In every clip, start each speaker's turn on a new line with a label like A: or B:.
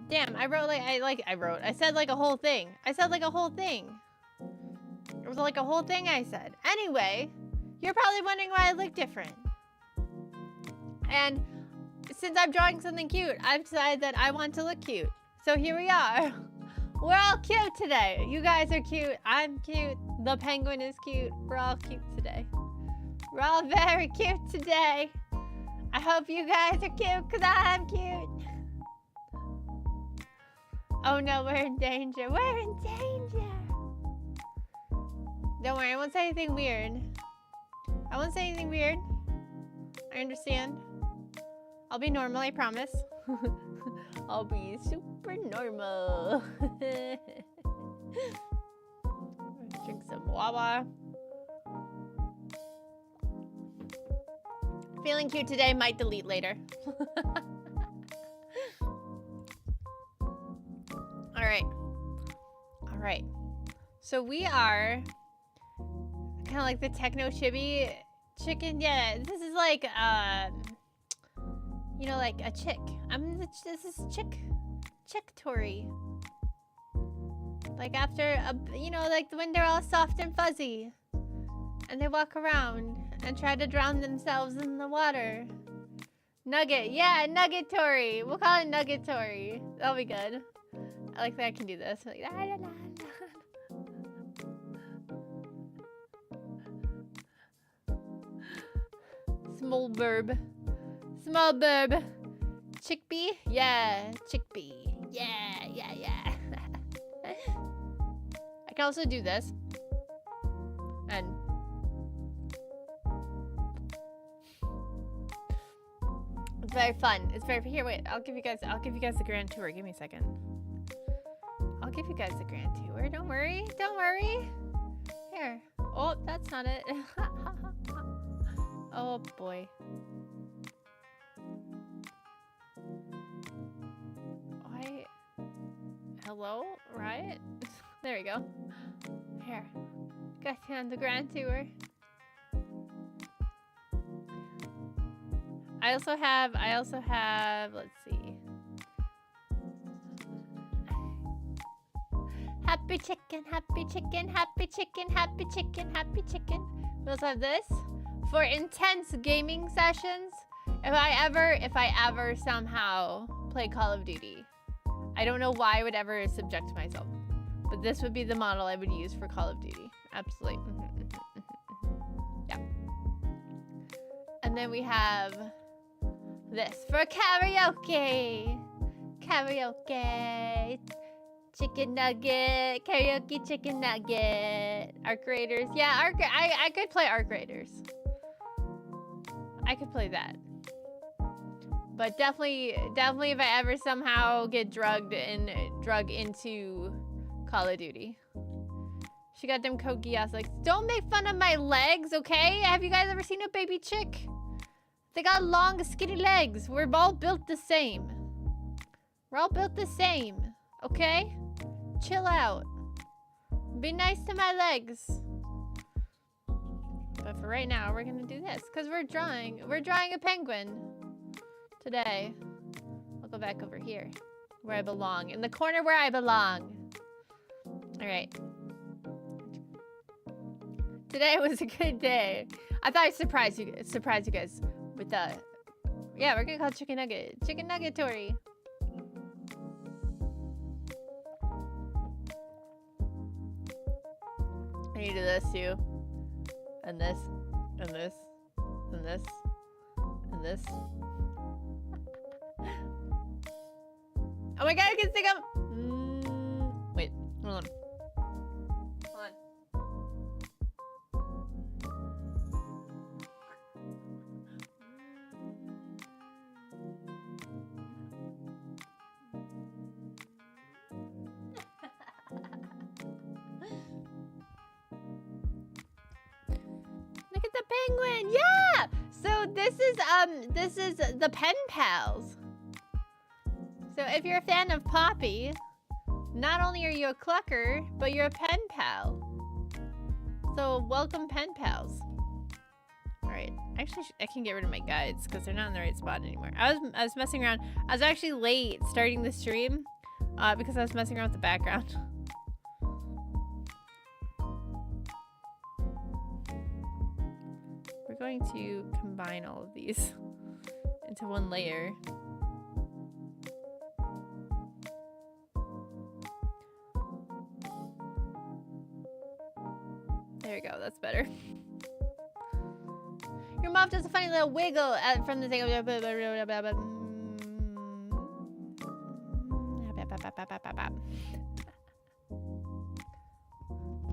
A: Damn, I said like a whole thing. It was like a whole thing I said. Anyway, you're probably wondering why I look different. And since I'm drawing something cute, I've decided that I want to look cute. So here we are. We're all cute today. You guys are cute. I'm cute. The penguin is cute. We're all cute today. We're all very cute today. I hope you guys are cute because I'm cute. Oh no, we're in danger. We're in danger. Don't worry, I won't say anything weird. I understand. I'll be normal, I promise. I'll be super normal. Drink some Wawa. Feeling cute today, might delete later. All right. So we are kind of like the techno chibi chicken. Yeah, this is like, you know, like a chick. This is chick Tori. Like after you know, like when they're all soft and fuzzy, and they walk around and try to drown themselves in the water. Nugget, yeah, Nugget Tori. We'll call it Nugget Tori. That'll be good. I like that I can do this. Like, la, la, la, la. Small burb. Chickpea? Yeah, chickpea. Yeah. I can also do this. And it's very fun. Here, wait, I'll give you guys the grand tour. Give me a second. I'll give you guys the grand tour. Don't worry. Here. Oh, that's not it. Oh boy. Hello, Riot? There we go. Here. Guys, on the grand tour. I also have, let's see. Happy chicken. We also have this for intense gaming sessions. If I ever somehow play Call of Duty, I don't know why I would ever subject myself, but this would be the model I would use for Call of Duty. Absolutely. Yeah. And then we have this for karaoke. Chicken nugget. Karaoke chicken nugget. Arc Raiders. Yeah, I could play Arc Raiders. I could play that. But definitely if I ever somehow get drug into Call of Duty. She got them cokey ass legs. Don't make fun of my legs, okay? Have you guys ever seen a baby chick? They got long, skinny legs. We're all built the same. Okay? Chill out. Be nice to my legs. But for right now, we're gonna do this because we're drawing a penguin today. I'll go back over here where I belong, in the corner where I belong. All right. Today was a good day. I thought I'd surprise you guys with that. Yeah, we're gonna call it chicken nugget Tori. I need to do this too. And this. And this. And this. And this. Oh my god, I can stick them! Wait, hold on. Look at the penguin! Yeah! So this is the pen pals. So if you're a fan of Poppy, not only are you a clucker, but you're a pen pal. So welcome pen pals. All right, actually I can get rid of my guides because they're not in the right spot anymore. I was messing around. I was actually late starting the stream because I was messing around with the background. We're going to combine all of these into one layer. There we go, that's better. Your mom does a funny little wiggle from the thing.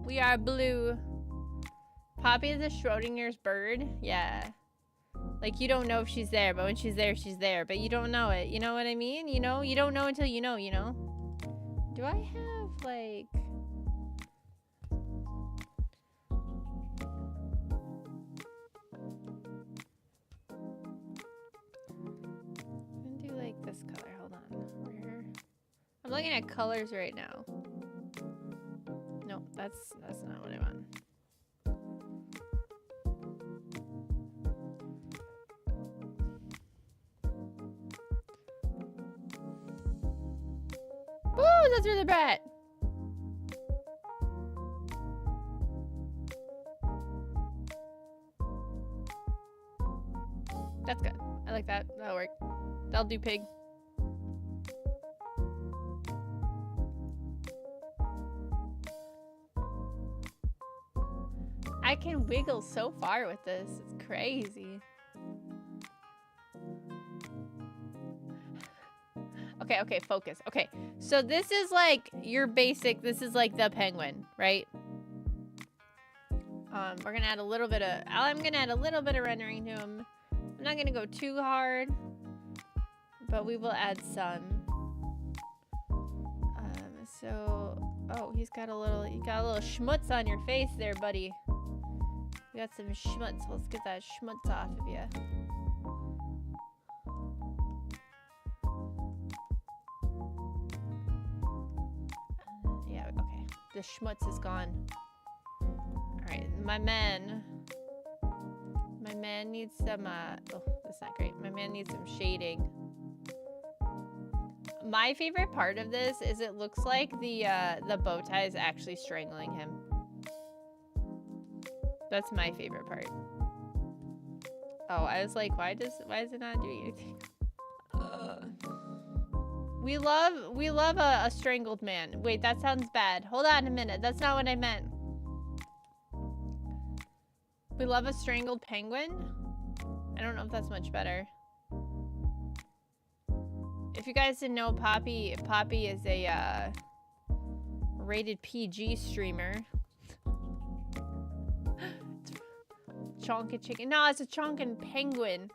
A: We are blue. Poppy is a Schrodinger's bird. Yeah. Like, you don't know if she's there, but when she's there, she's there. But you don't know it. You know what I mean? You know? You don't know until you know, you know? Do I have, like... I'm gonna do, like, this color. Hold on. Where? I'm looking at colors right now. No, that's not what I want. Woo! That's really bad. That's good. I like that. That'll work. That'll do, pig. I can wiggle so far with this. It's crazy. Okay, focus. Okay, so this is like your basic, this is like the penguin, right? We're gonna add a little bit of, I'm gonna add a little bit of rendering to him. I'm not gonna go too hard, but we will add some. Oh, you got a little schmutz on your face there, buddy. You got some schmutz. Let's get that schmutz off of you. The schmutz is gone. Alright, my man needs some, oh, that's not great. My man needs some shading. My favorite part of this is it looks like the bow tie is actually strangling him. That's my favorite part. Oh, I was like, why is it not doing anything? We love a strangled man. Wait, that sounds bad. Hold on a minute. That's not what I meant. We love a strangled penguin? I don't know if that's much better. If you guys didn't know, Poppy is a rated PG streamer. Chonkin chicken. No, it's a chonkin penguin.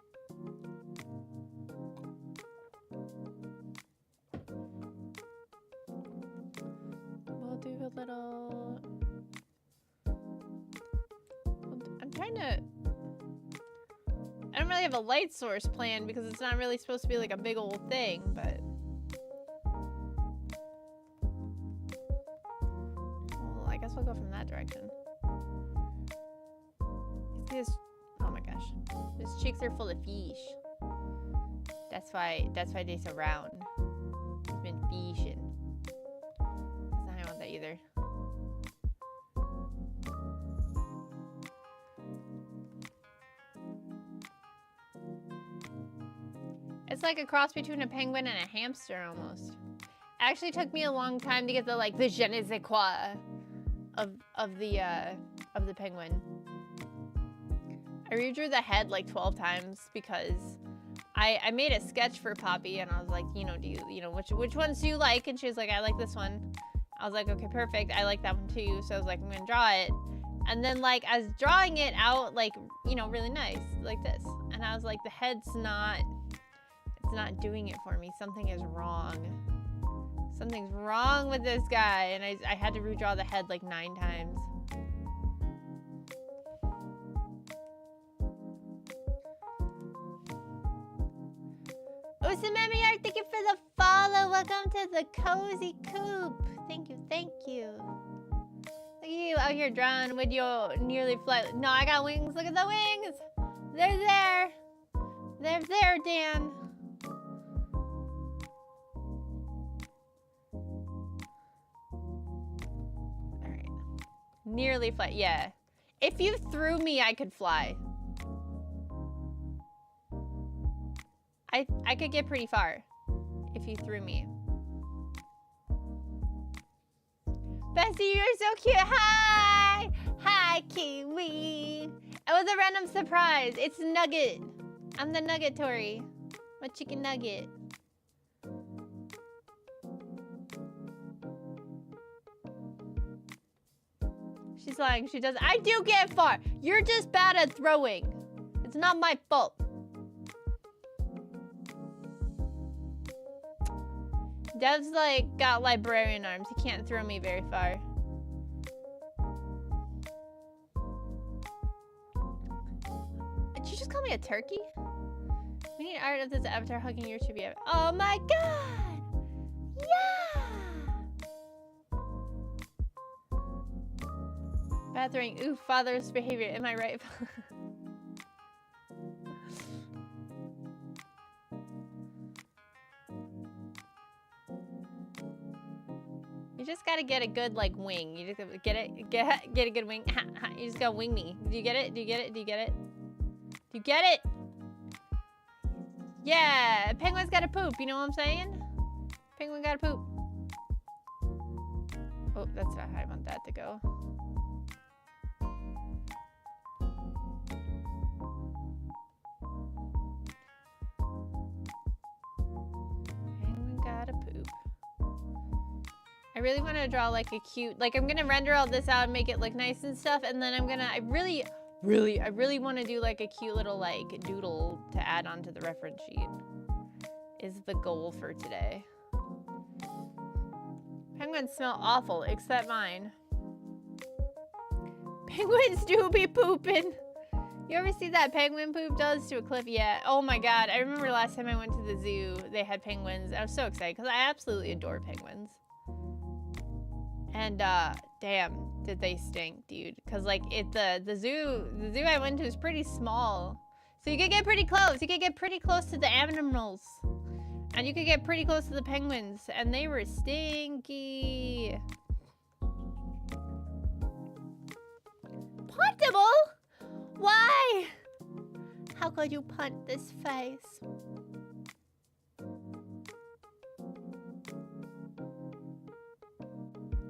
A: Little... I'm trying to... I don't really have a light source planned because it's not really supposed to be like a big old thing, but... Well, I guess we'll go from that direction. Oh my gosh. His cheeks are full of fish. That's why they're so round. He's been fishing. Either. It's like a cross between a penguin and a hamster almost. It actually took me a long time to get the je ne sais quoi of the penguin. I redrew the head like 12 times because I made a sketch for Poppy and I was like, which ones do you like? And she was like, I like this one. I was like, okay, perfect. I like that one too. So I was like, I'm gonna draw it. And then I was drawing it out really nice, like this. And I was like, the head's not, it's not doing it for me. Something is wrong. Something's wrong with this guy. And I had to redraw the head like 9 times. Usamemi, thank you for the follow. Welcome to the cozy coop. Thank you, thank you. Look at you out here drawing with your nearly flight. No, I got wings. Look at the wings. They're there. They're there, Dan. Nearly fly. Yeah. If you threw me, I could fly. I could get pretty far if you threw me. Bessie, you're so cute. Hi! Hi, Kiwi. It was a random surprise. It's Nugget. I'm the Nugget Tori. My chicken nugget. She's lying. She does. I do get far. You're just bad at throwing. It's not my fault. Dev's like got librarian arms. He can't throw me very far. Did you just call me a turkey? We need art of this avatar hugging your tribute. Oh my god! Yeah! Bad throwing. Ooh, father's behavior. Am I right? You just gotta get a good like wing. You just gotta get a good wing. You just gotta wing me. Do you get it? Do you get it? Do you get it? Do you get it? Yeah, penguin's gotta poop. You know what I'm saying? Penguin gotta poop. Oh, that's not how I want that to go. Penguin gotta poop. I really want to draw like a cute, like I'm gonna render all this out and make it look nice and stuff, and then I'm gonna, I really want to do like a cute little like doodle to add onto the reference sheet. Is the goal for today. Penguins smell awful, except mine. Penguins do be pooping. You ever see that penguin poop does to a cliff? Yeah. Oh my god. I remember last time I went to the zoo, they had penguins. I was so excited because I absolutely adore penguins. And damn, did they stink, dude. Cause like the zoo I went to is pretty small. So you could get pretty close. You could get pretty close to the animals. And you could get pretty close to the penguins. And they were stinky. Puntable? Why? How could you punt this face?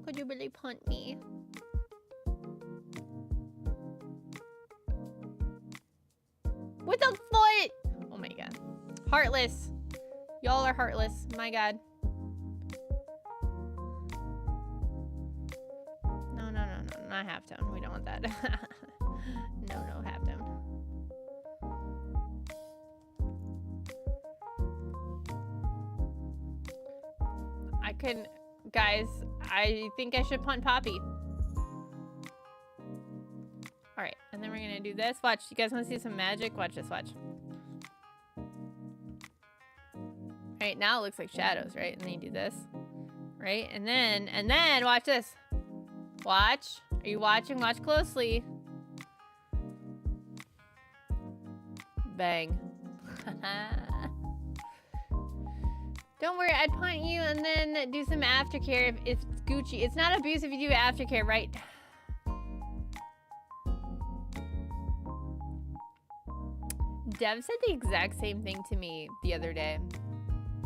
A: Could you really punt me? With a foot! Oh my god. Heartless. Y'all are heartless. My god. No, not halftone. We don't want that. No, halftone. I couldn't... Guys, I think I should punt Poppy. Alright, and then we're gonna do this. Watch, you guys wanna see some magic? Watch this, watch. Right, now it looks like shadows, right? And then you do this. Right? And then, watch this. Watch. Are you watching? Watch closely. Bang. Don't worry, I'd punt you and then do some aftercare if it's Gucci. It's not abuse if you do aftercare, right? Dev said the exact same thing to me the other day.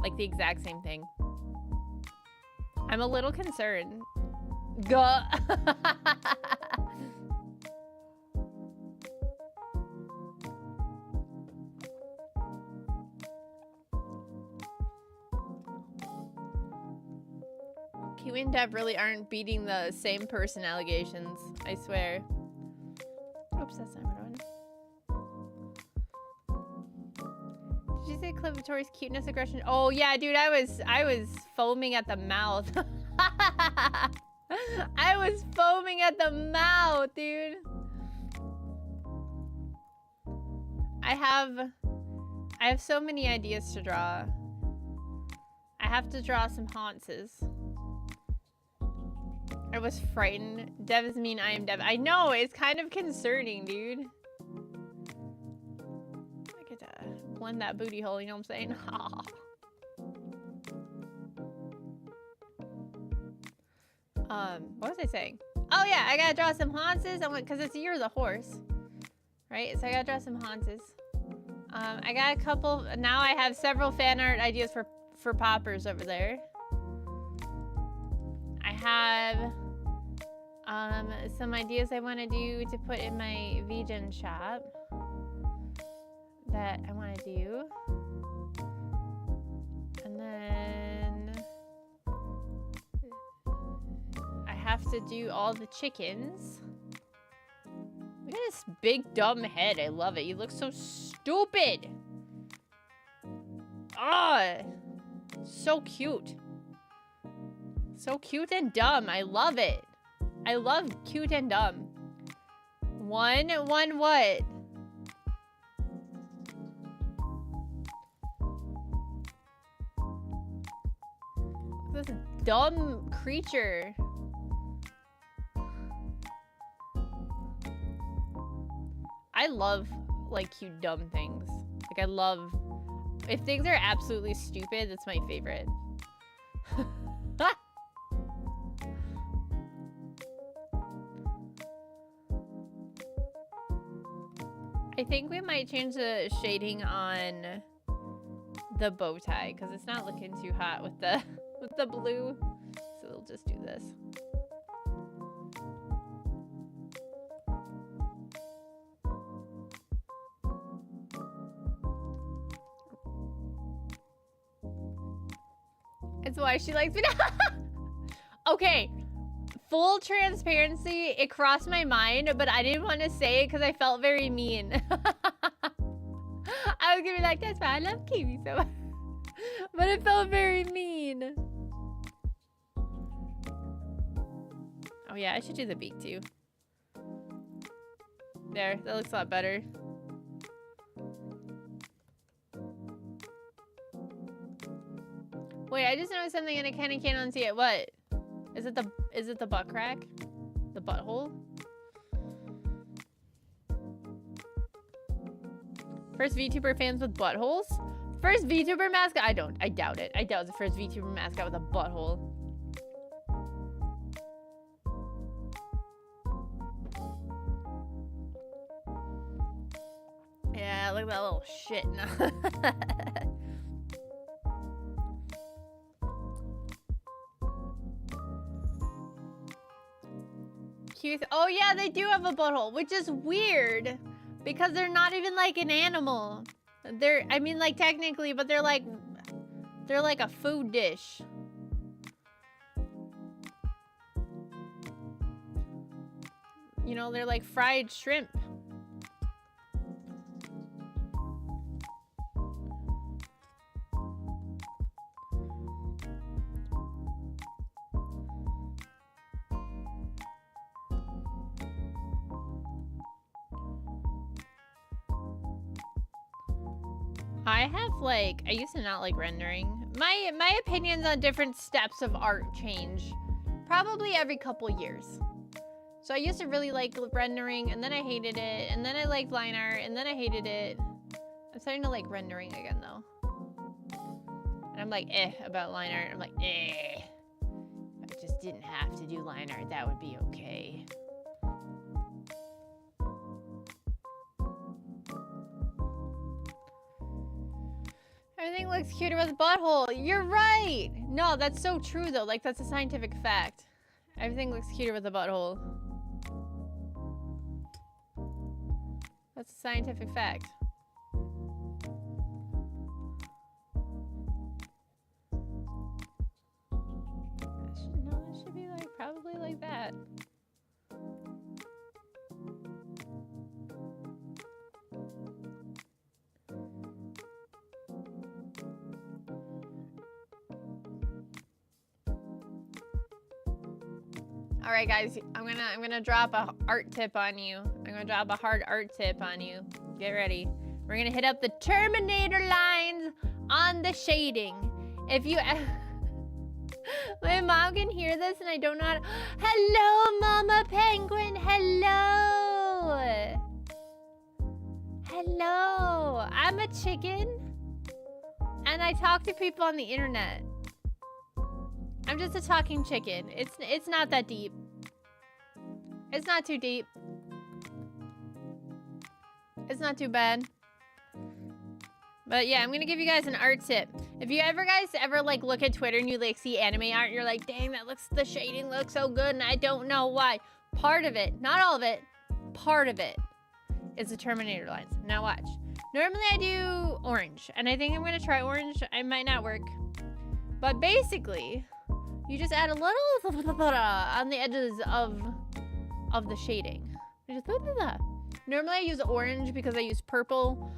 A: Like the exact same thing. I'm a little concerned. Gah. Kiwi and Dev really aren't beating the same person allegations. I swear. Oops, that's not what I wanted. Did you say clip of Tori's cuteness, aggression? Oh yeah, dude, I was foaming at the mouth. I was foaming at the mouth, dude. I have so many ideas to draw. I have to draw some haunces. I was frightened. Dev is mean, I am Dev. I know, it's kind of concerning, dude. I could blend that booty hole, you know what I'm saying? What was I saying? Oh yeah, I gotta draw some haunces. I want, cause it's you're the horse, right? So I gotta draw some haunces. I got a couple. Now I have several fan art ideas for poppers over there. I have some ideas I want to do to put in my VGen shop that I want to do, and then I have to do all the chickens. Look at this big dumb head. I love it. You look so stupid. Ah, so cute. So cute and dumb. I love it. I love cute and dumb. One what? This dumb creature. I love, like, cute dumb things. Like, I love... If things are absolutely stupid, that's my favorite. I think we might change the shading on the bow tie, because it's not looking too hot with the blue. So we'll just do this. It's why she likes me. Okay, full transparency, it crossed my mind, but I didn't want to say it because I felt very mean. I was gonna be like, that's why I love Kiwi so much. But it felt very mean. Oh yeah, I should do the beak too. There, that looks a lot better. Wait, I just noticed something and I kinda can't unsee it. What? Is it the butt crack? The butthole? First VTuber fans with buttholes? First VTuber mascot? I doubt it. I doubt it's the first VTuber mascot with a butthole. Yeah, look at that little shit. Cute. Oh yeah, they do have a butthole, which is weird because they're not even like an animal. I mean, like technically, but they're like a food dish. You know, they're like fried shrimp. I have like, I used to not like rendering. My opinions on different steps of art change probably every couple years. So I used to really like rendering, and then I hated it, and then I liked line art, and then I hated it. I'm starting to like rendering again though. And I'm like about line art. I'm like I just didn't have to do line art, that would be okay. Everything looks cuter with a butthole. You're right. No, that's so true though. Like, that's a scientific fact. Everything looks cuter with a butthole. That's a scientific fact. It should be like probably like that. All right, guys, I'm gonna drop a art tip on you. I'm gonna drop a hard art tip on you. Get ready. We're gonna hit up the Terminator lines on the shading. If you, my mom can hear this and I don't know how to. Hello, Mama Penguin. Hello. Hello. I'm a chicken, and I talk to people on the internet. I'm just a talking chicken. It's not that deep. It's not too deep. It's not too bad. But yeah, I'm gonna give you guys an art tip. If you guys ever like look at Twitter and you like see anime art, you're like, dang, the shading looks so good and I don't know why. Part of it, not all of it, part of it is the Terminator lines. Now watch. Normally I do orange, and I think I'm gonna try orange. It might not work. But basically, you just add a little on the edges of the shading. Normally I use orange because I use purple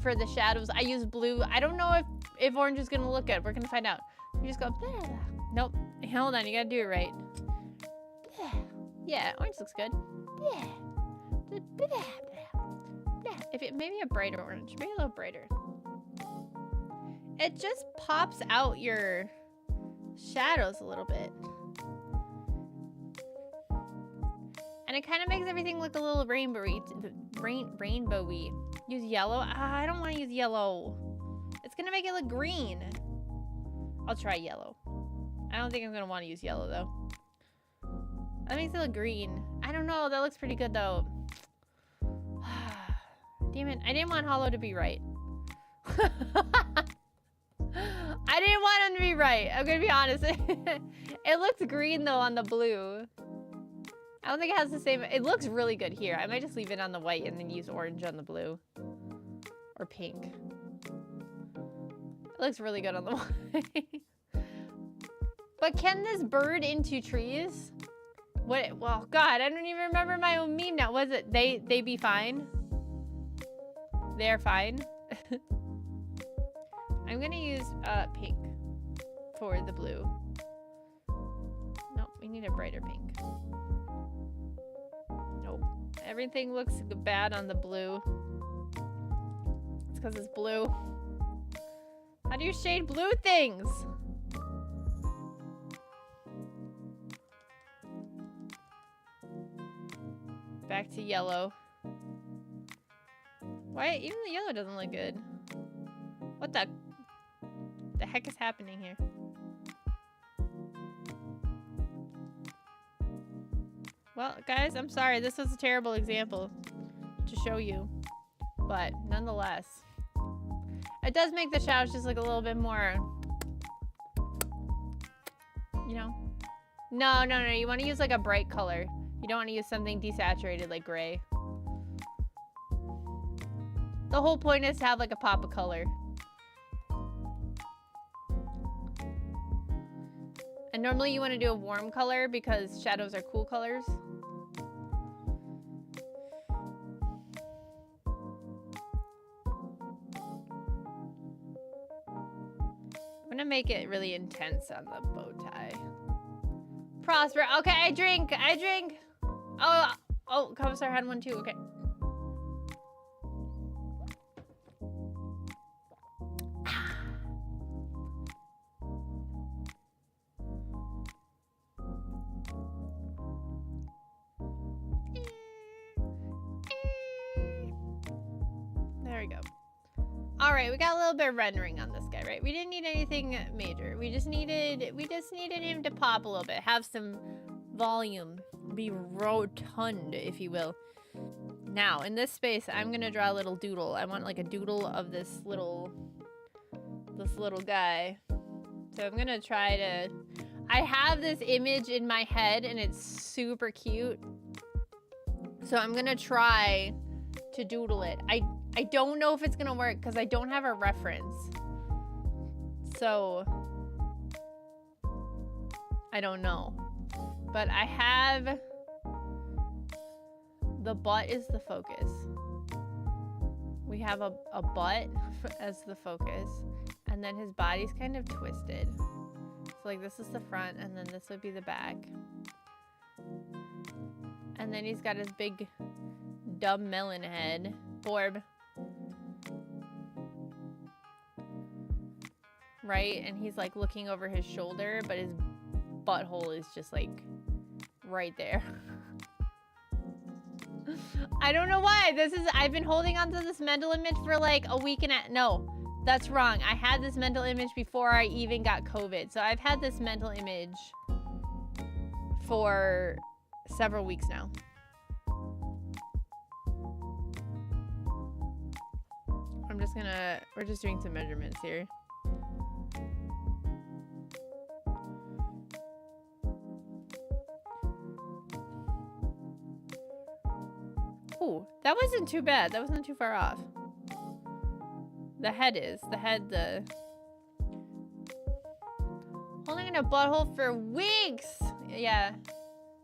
A: for the shadows. I use blue. I don't know if orange is gonna look good. We're gonna find out. You just go, nope. Hold on, you gotta do it right. Yeah, orange looks good. Yeah. Maybe a brighter orange, maybe a little brighter. It just pops out your shadows a little bit. And it kind of makes everything look a little rainbowy. Use yellow. I don't want to use yellow. It's going to make it look green. I'll try yellow. I don't think I'm going to want to use yellow, though. That makes it look green. I don't know. That looks pretty good, though. Damn it. I didn't want Hollow to be right. I didn't want him to be right. I'm going to be honest. It looks green, though, on the blue. I don't think it has the same... It looks really good here. I might just leave it on the white and then use orange on the blue. Or pink. It looks really good on the white. But can this bird into trees? What? Well, God, I don't even remember my own meme now. Was it they be fine? They're fine. I'm gonna use pink for the blue. Nope, we need a brighter pink. Nope. Everything looks bad on the blue. It's because it's blue. How do you shade blue things? Back to yellow. Why? Even the yellow doesn't look good. What the heck is happening here? Well, guys, I'm sorry. This was a terrible example to show you. But nonetheless, it does make the shadows just look a little bit more, you know? No. You want to use like a bright color. You don't want to use something desaturated like gray. The whole point is to have like a pop of color. And normally you want to do a warm color because shadows are cool colors. I'm gonna make it really intense on the bow tie. Prosper. Okay, I drink. Oh, Commissar had one too. Okay. There we go. All right, we got a little bit of rendering on this guy, right? We didn't need anything major. We just needed him to pop a little bit, have some volume, be rotund, if you will. Now, in this space, I'm gonna draw a little doodle. I want like a doodle of this little guy. So I'm gonna try to. I have this image in my head, and it's super cute. So I'm gonna try to doodle it. I don't know if it's gonna work because I don't have a reference. So I don't know. But I have the butt is the focus. We have a butt as the focus, and then his body's kind of twisted. So like this is the front, and then this would be the back. And then he's got his big dumb melon head. Borb. Right? And he's like looking over his shoulder, but his butthole is just like right there. I don't know why. I've been holding on to this mental image for like a week and no, that's wrong. I had this mental image before I even got COVID. So I've had this mental image for several weeks now. We're just doing some measurements here. Ooh, that wasn't too bad. That wasn't too far off. The head is. Holding in a butthole for weeks! Yeah,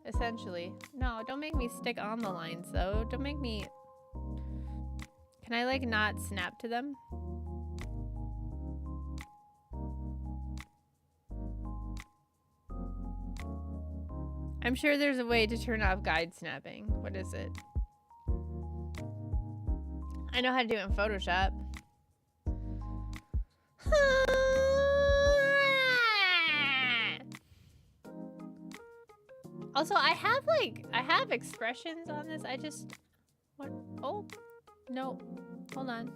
A: essentially. No, don't make me stick on the lines, though. Don't make me... Can I, like, not snap to them? I'm sure there's a way to turn off guide snapping. What is it? I know how to do it in Photoshop. Also, I have expressions on this. What? Oh, no. Hold on.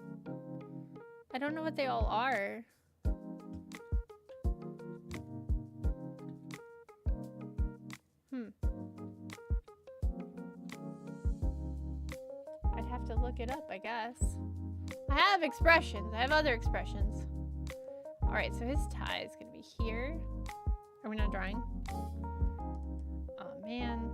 A: I don't know what they all are. I'd have to look it up, I guess. I have expressions. I have other expressions. All right, so his tie is gonna be here. Are we not drawing? Oh, man.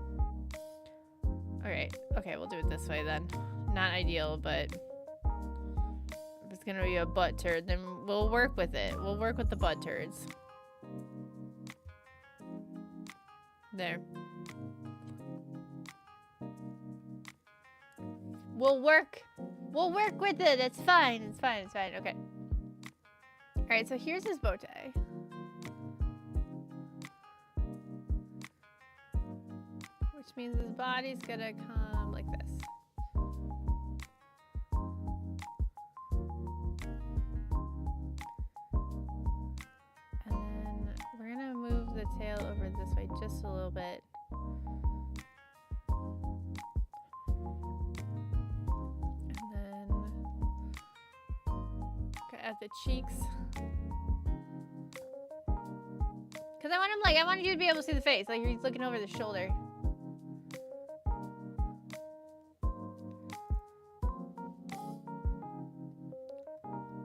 A: All right. Okay, we'll do it this way then. Not ideal, but if it's gonna be a butt turd, then we'll work with it. We'll work with the butt turds. There. We'll work with it. It's fine. It's fine. It's fine. Okay. All right, so here's his bow tie. Which means his body's gonna come like this. And then we're gonna move the tail over this way just a little bit. And then at the cheeks. Cause I wanted you to be able to see the face, like he's looking over the shoulder.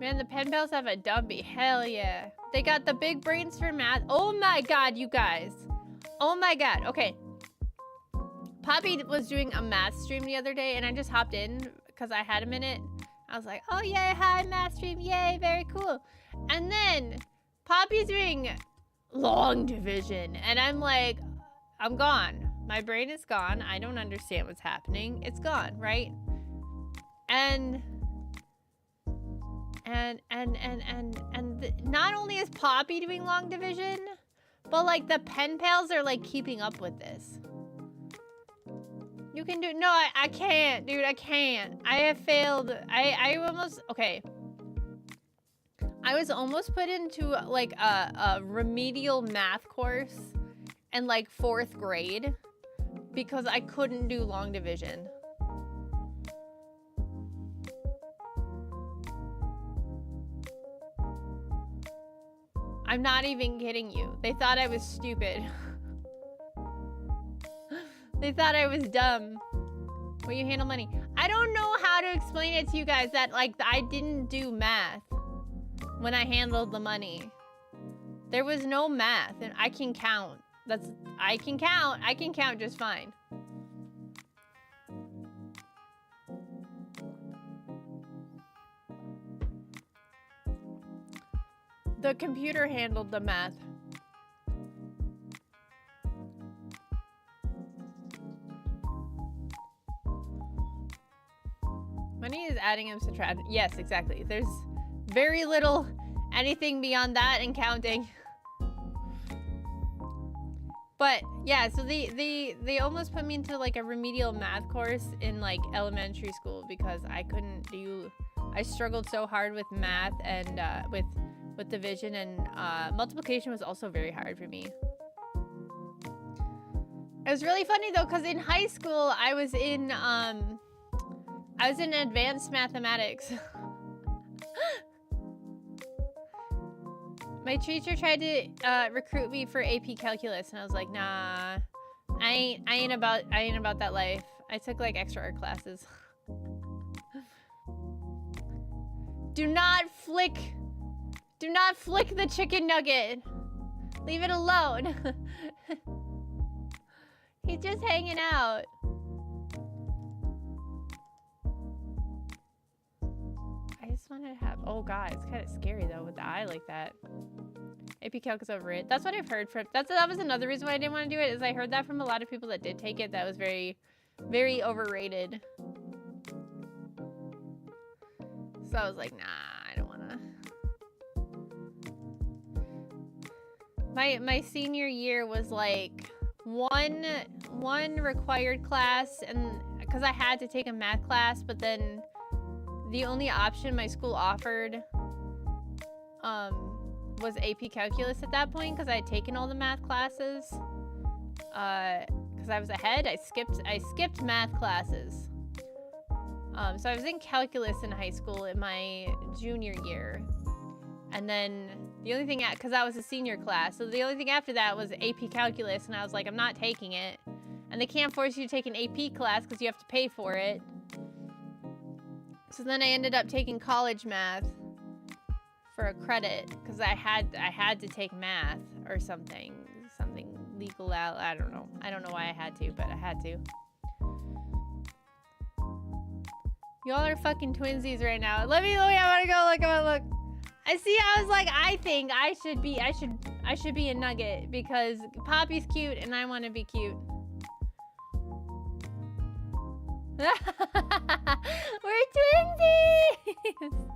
A: Man, the pen pals have a dumpy. Hell yeah. They got the big brains for math. Oh my god, you guys. Oh my god. Okay. Poppy was doing a math stream the other day, and I just hopped in because I had a minute. I was like, oh yay, hi, math stream. Yay, very cool. And then Poppy's doing long division, and I'm like, I'm gone. My brain is gone. I don't understand what's happening. It's gone, right? And not only is Poppy doing long division, but like the pen pals are like keeping up with this. You can do, no, I can't, dude, I can't. I have failed. I almost, okay. I was almost put into like a remedial math course in like 4th grade because I couldn't do long division. I'm not even kidding you. They thought I was stupid. They thought I was dumb. Will you handle money? I don't know how to explain it to you guys that like I didn't do math when I handled the money. There was no math, and I can count. I can count just fine. The computer handled the math. Money is adding and subtracting. Yes, exactly. There's very little anything beyond that and counting. But yeah, so they almost put me into like a remedial math course in like elementary school because I struggled so hard with math and with division, and multiplication was also very hard for me. It was really funny though, because in high school I was in advanced mathematics. My teacher tried to recruit me for AP calculus, and I was like, nah, I ain't about that life. I took like extra art classes. Do not flick the chicken nugget. Leave it alone. He's just hanging out. I just want to have, oh god, it's kind of scary though with the eye like that. AP Calc is overrated. That's what I've heard from, that was another reason why I didn't want to do it, is I heard that from a lot of people that did take it, that was very, very overrated. So I was like, nah, I don't want to. My senior year was like one required class, and because I had to take a math class, but then the only option my school offered was AP Calculus at that point, because I had taken all the math classes. Because I was ahead, I skipped math classes. So I was in calculus in high school in my junior year. And then the only thing, because that was a senior class, so the only thing after that was AP Calculus, and I was like, I'm not taking it. And they can't force you to take an AP class because you have to pay for it. So then I ended up taking college math for a credit, because I had to take math or something legal out. I don't know why I had to, but I had to. Y'all are fucking twinsies right now. Let me, I wanna go look, I wanna look. I see, I was like, I think I should be a nugget because Poppy's cute and I want to be cute. We're twinsies!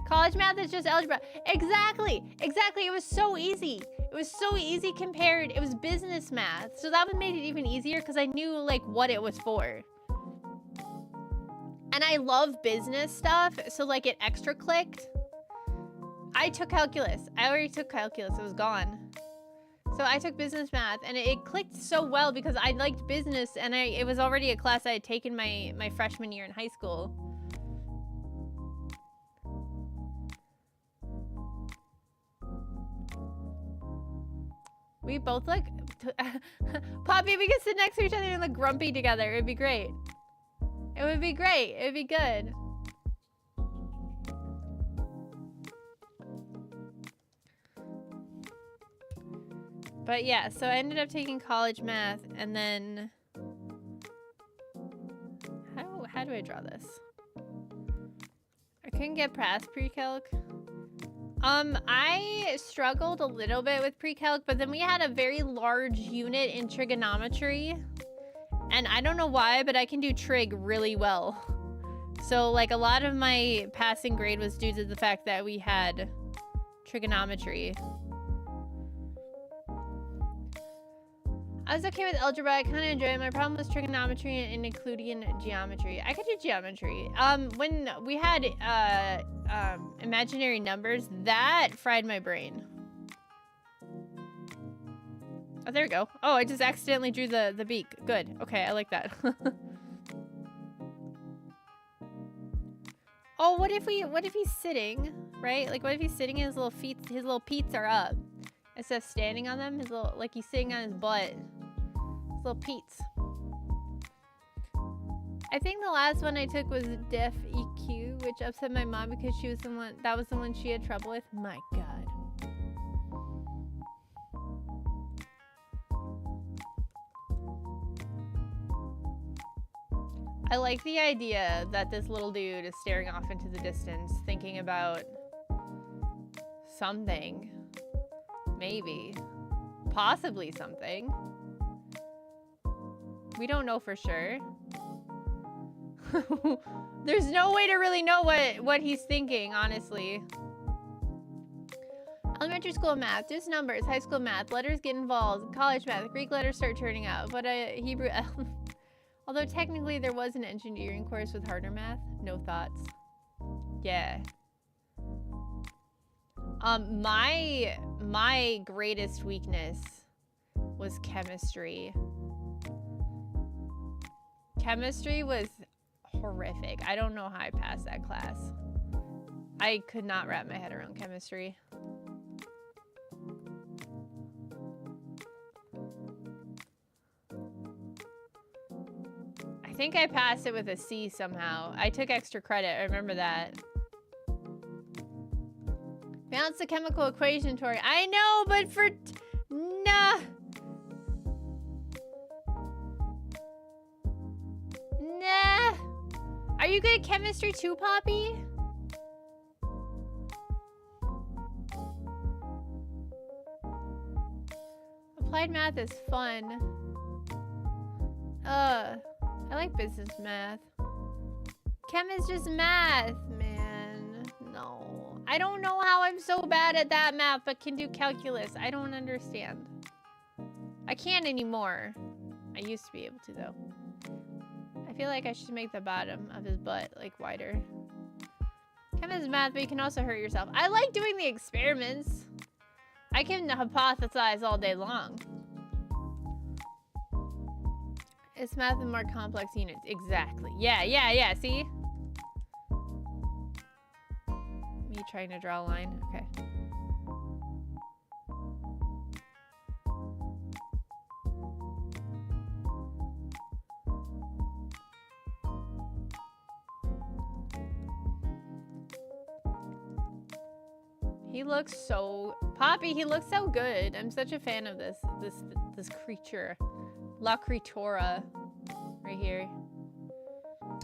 A: College math is just algebra. Exactly. It was so easy. It was so easy compared. It was business math. So that made it even easier because I knew like what it was for. And I love business stuff. So like it extra clicked. I took calculus. I already took calculus. It was gone. So I took business math and it clicked so well because I liked business and it was already a class I had taken my freshman year in high school. We both look... Poppy, we could sit next to each other and look grumpy together. It would be great. It would be great. It would be good. But yeah, so I ended up taking college math, and then... How do I draw this? I couldn't get past pre-calc. I struggled a little bit with pre-calc, but then we had a very large unit in trigonometry. And I don't know why, but I can do trig really well. So, like, a lot of my passing grade was due to the fact that we had trigonometry. I was okay with algebra. I kind of enjoyed it. My problem was trigonometry and Euclidean geometry. I could do geometry. When we had imaginary numbers, that fried my brain. Oh, there we go. Oh, I just accidentally drew the beak. Good. Okay, I like that. Oh, what if he's sitting, right? Like, what if he's sitting and his little feet, his little peats are up instead of standing on them? His little, like he's sitting on his butt. His little peats. I think the last one I took was Def EQ, which upset my mom because she was that was the one she had trouble with. My God. I like the idea that this little dude is staring off into the distance, thinking about something. Maybe. Possibly something. We don't know for sure. There's no way to really know what he's thinking, honestly. Elementary school math, just numbers. High school math, letters get involved. College math, Greek letters start turning out. But Hebrew... Although technically there was an engineering course with harder math. No thoughts. Yeah. My greatest weakness was chemistry. Chemistry was horrific. I don't know how I passed that class. I could not wrap my head around chemistry. think I passed it with a C somehow. I took extra credit, I remember that. Balance the chemical equation, Tori. I know, but for... Nah. Nah. Are you good at chemistry too, Poppy? Applied math is fun. I like business math. Chem is just math, man. No. I don't know how I'm so bad at that math, but can do calculus. I don't understand. I can't anymore. I used to be able to, though. I feel like I should make the bottom of his butt, like, wider. Chem is math, but you can also hurt yourself. I like doing the experiments. I can hypothesize all day long. It's math in more complex units. Exactly. Yeah, see? Me trying to draw a line. Okay. He looks so... Poppy, he looks so good. I'm such a fan of this creature. La Creatura. Right here.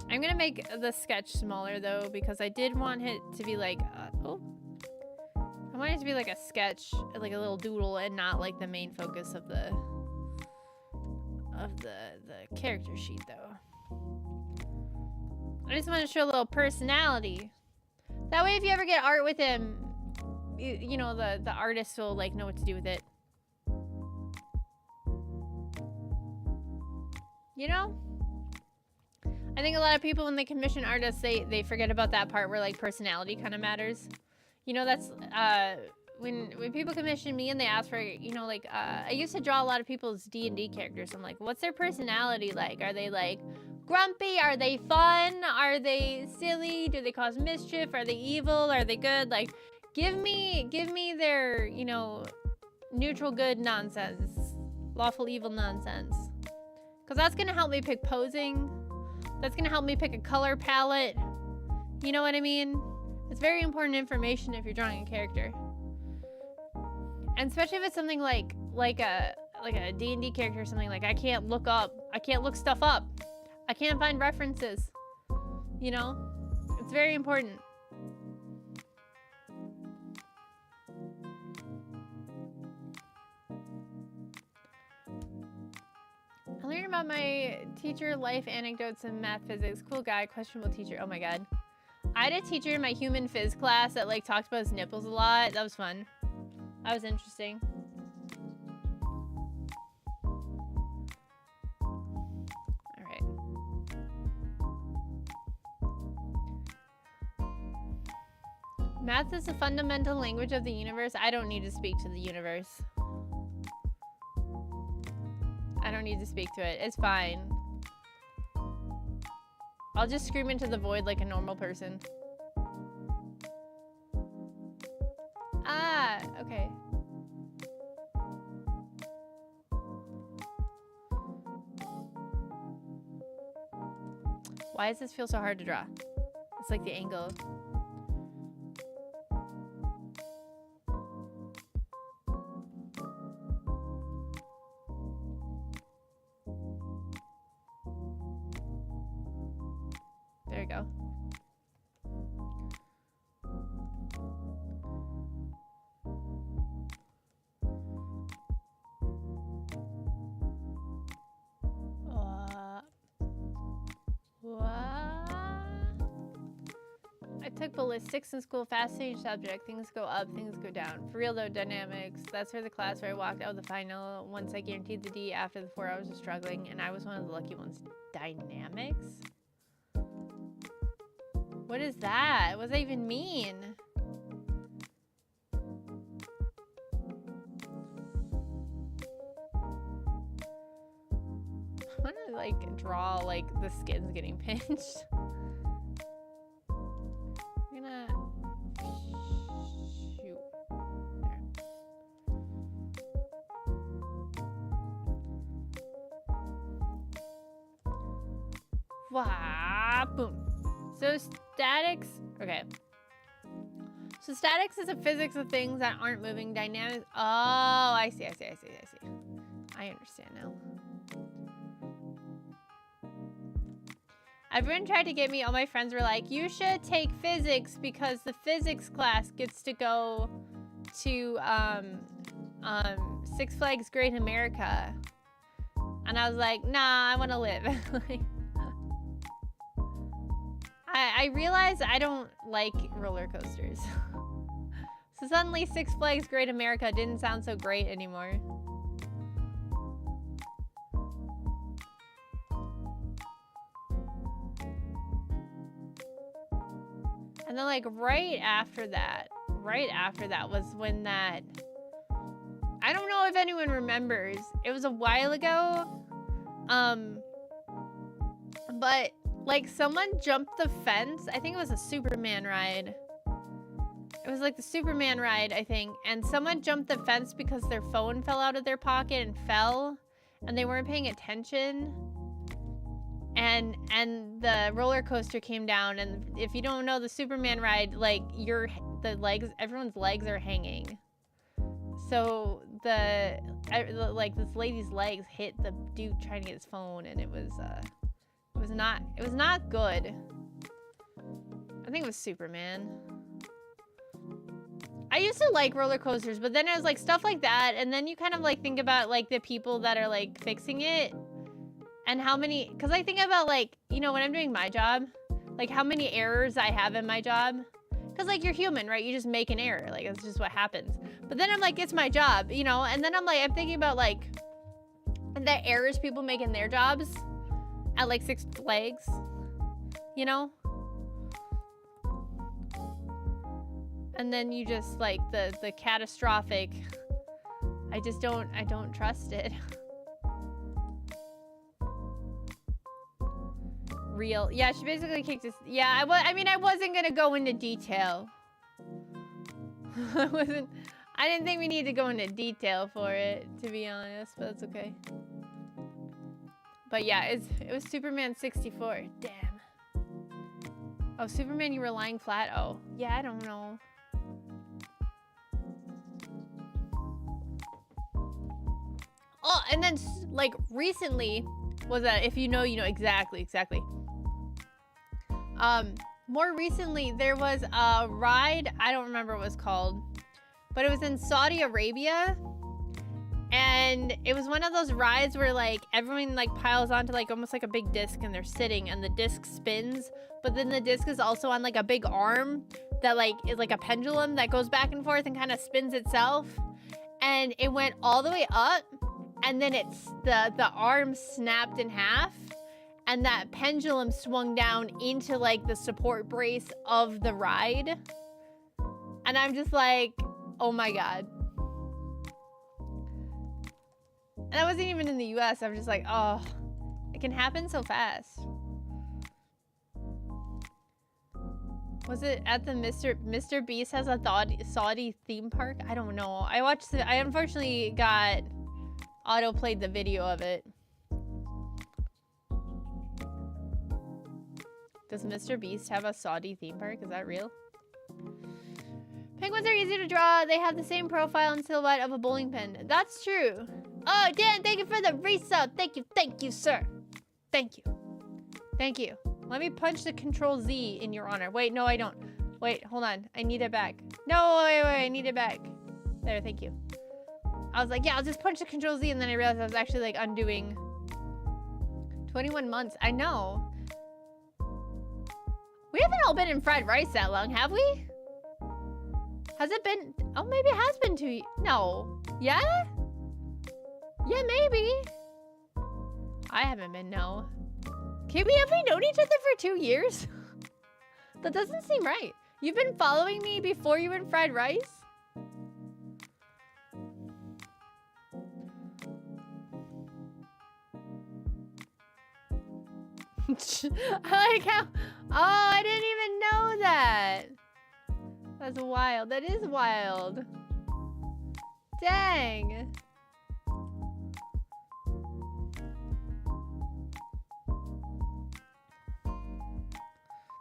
A: I'm gonna make the sketch smaller, though, because I did want it to be like... I want it to be like a sketch, like a little doodle, and not like the main focus of the character sheet, though. I just want to show a little personality. That way, if you ever get art with him, you know, the artist will like know what to do with it. You know? I think a lot of people, when they commission artists, they forget about that part where like personality kind of matters. You know, that's when people commission me and they ask for, you know, like I used to draw a lot of people's D&D characters. I'm like, what's their personality like? Are they like grumpy? Are they fun? Are they silly? Do they cause mischief? Are they evil? Are they good? Like, give me their, you know, neutral good nonsense, lawful evil nonsense. Because that's going to help me pick posing. That's going to help me pick a color palette. You know what I mean? It's very important information if you're drawing a character. And especially if it's something like a D&D character or something, like I can't look stuff up. I can't find references. You know? It's very important. I learned about my teacher life anecdotes in math physics. Cool guy, questionable teacher. Oh my god. I had a teacher in my human phys class that like talked about his nipples a lot. That was fun. That was interesting. Alright. Math is a fundamental language of the universe. I don't need to speak to the universe. I don't need to speak to it. It's fine. I'll just scream into the void like a normal person. Ah, okay. Why does this feel so hard to draw? It's like the angle. There we go. I took ballistics in school, fascinating subject. Things go up, things go down. For real though, dynamics. That's where the class where I walked out of the final once I guaranteed the D after the 4 hours of struggling, and I was one of the lucky ones. Dynamics? What is that? What does that even mean? I want to like draw like the skins getting pinched. I'm gonna shoot there. Wah, boom. So statics, okay. So statics is a physics of things that aren't moving. Dynamics, oh, I see. I understand now. Everyone tried to get me, all my friends were like, you should take physics because the physics class gets to go to Six Flags Great America. And I was like, nah, I want to live. Like, I realized I don't like roller coasters. So suddenly Six Flags Great America didn't sound so great anymore. And then like right after that was when that, I don't know if anyone remembers, it was a while ago, but like someone jumped the fence. I think it was a Superman ride. It was like the Superman ride, I think, and someone jumped the fence because their phone fell out of their pocket and fell, and they weren't paying attention. And the roller coaster came down, and if you don't know the Superman ride, like everyone's legs are hanging. So like this lady's legs hit the dude trying to get his phone, and it was not good. I think it was Superman. I used to like roller coasters, but then it was like stuff like that, and then you kind of like think about like the people that are like fixing it. And how many, because I think about like, you know, when I'm doing my job, like how many errors I have in my job. Because like you're human, right? You just make an error. Like that's just what happens. But then I'm like, it's my job, you know? And then I'm like, I'm thinking about like the errors people make in their jobs at like Six Flags, you know? And then you just like the catastrophic, I don't trust it. Real. Yeah, she basically kicked us. Yeah, I mean, I wasn't gonna go into detail. I didn't think we needed to go into detail for it, to be honest, but that's okay. But yeah, it was Superman 64. Damn. Oh, Superman, you were lying flat? Oh, yeah, I don't know. Oh, and then like recently was that, if you know, you know, exactly. More recently, there was a ride, I don't remember what it was called, but it was in Saudi Arabia, and it was one of those rides where, like, everyone, like, piles onto, like, almost like a big disc, and they're sitting, and the disc spins, but then the disc is also on, like, a big arm that, like, is like a pendulum that goes back and forth and kind of spins itself, and it went all the way up, and then the arm snapped in half, and that pendulum swung down into like the support brace of the ride. And I'm just like, oh my God. And I wasn't even in the US. I'm just like, oh, it can happen so fast. Was it at the Mr. Beast has a Saudi theme park? I don't know. I unfortunately got auto-played the video of it. Does Mr. Beast have a Saudi theme park? Is that real? Penguins are easy to draw. They have the same profile and silhouette of a bowling pin. That's true. Oh, Dan, thank you for the resub. Thank you, sir. Thank you. Let me punch the Control Z in your honor. Wait, no, I don't. Wait, hold on. I need it back. No, wait, I need it back. There, thank you. I was like, yeah, I'll just punch the Control Z, and then I realized I was actually like undoing 21 months. I know. We haven't all been in fried rice that long, have we? Has it been? Oh, maybe it has been 2 years. No. Yeah? Yeah, maybe. I haven't been, no. Have we known each other for 2 years? That doesn't seem right. You've been following me before you were in fried rice? I like how, oh, I didn't even know that. That's wild. That is wild. Dang.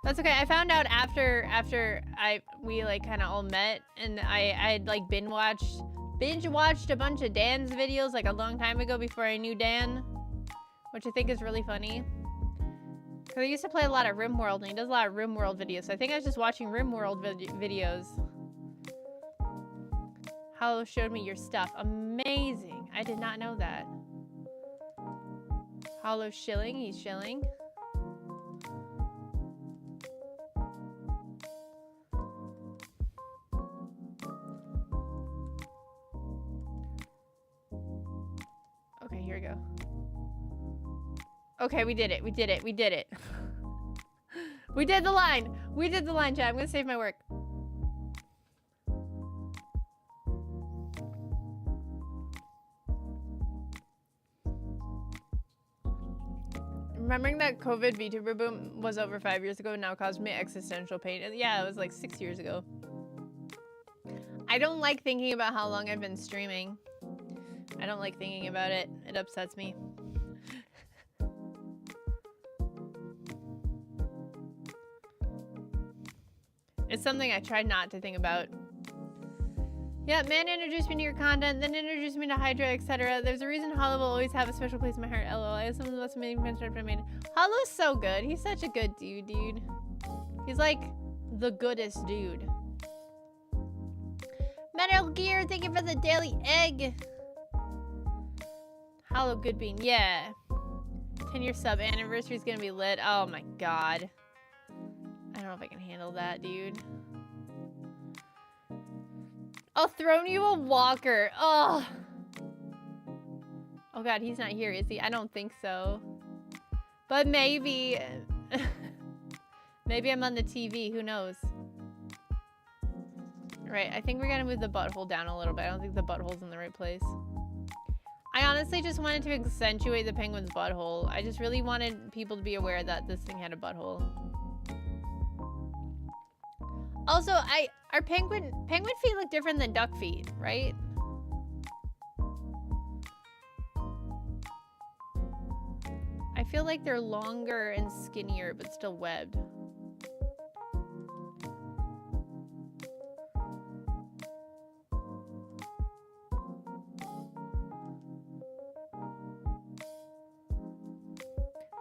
A: That's okay. I found out after we like kind of all met, and I had like binge watched a bunch of Dan's videos like a long time ago before I knew Dan, which I think is really funny. Cause I used to play a lot of RimWorld, and he does a lot of RimWorld videos. So I think I was just watching RimWorld videos. Hollow showed me your stuff. Amazing. I did not know that. Hollow's shilling. He's shilling. Okay, here we go. Okay, we did it. We did it. We did it. We did the line. We did the line, chat. I'm gonna save my work. Remembering that COVID VTuber boom was over 5 years ago and now caused me existential pain. Yeah, it was like 6 years ago. I don't like thinking about how long I've been streaming. I don't like thinking about it. It upsets me. It's something I try not to think about. Yeah, man introduced me to your content, then introduced me to Hydra, etc. There's a reason Hollow will always have a special place in my heart. LOL. I have some of the most amazing mention I made. Hollow's so good. He's such a good dude. He's like the goodest dude. Metal Gear, thank you for the daily egg. Hollow good bean, yeah. 10-year sub anniversary is gonna be lit. Oh my god. I don't know if I can handle that, dude. I'll throw you a walker. Oh. Oh god, he's not here, is he? I don't think so. But maybe. Maybe I'm on the TV, who knows? Right, I think we're gonna move the butthole down a little bit. I don't think the butthole's in the right place. I honestly just wanted to accentuate the penguin's butthole. I just really wanted people to be aware that this thing had a butthole. Also, our penguin feet look different than duck feet, right? I feel like they're longer and skinnier, but still webbed.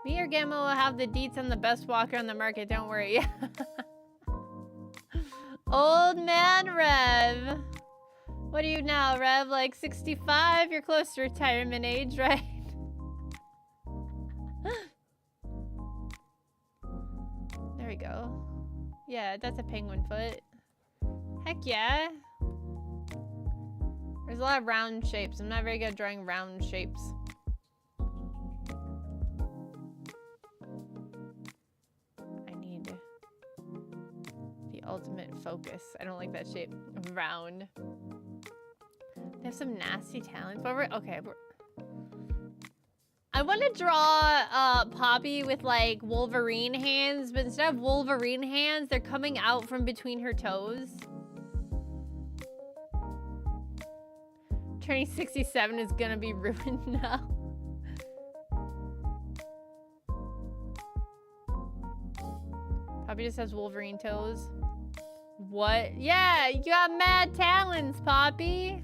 A: Me or Gamma will have the deets on the best walker on the market, don't worry. Old man Rev. What are you now, Rev? Like 65? You're close to retirement age, right? There we go. Yeah, that's a penguin foot. Heck yeah. There's a lot of round shapes. I'm not very good at drawing round shapes. Ultimate focus. I don't like that shape. Round. They have some nasty talents, but we're okay. I want to draw Poppy with like Wolverine hands, but instead of Wolverine hands, they're coming out from between her toes. Turning 67 is gonna be ruined now. Poppy just has Wolverine toes. What? Yeah, you got mad talents, Poppy.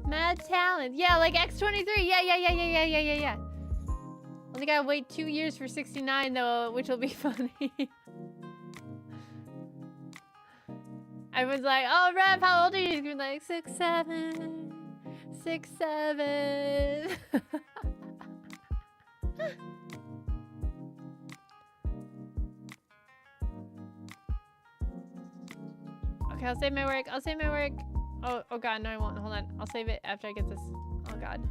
A: Mad talent. Yeah, like X23. Yeah. Only gotta wait 2 years for 69 though, which will be funny. I was like, oh, Rev, how old are you? You're like 6'7". 6'7". Okay, I'll save my work. I'll save my work. Oh god, no I won't. Hold on. I'll save it after I get this. Oh god.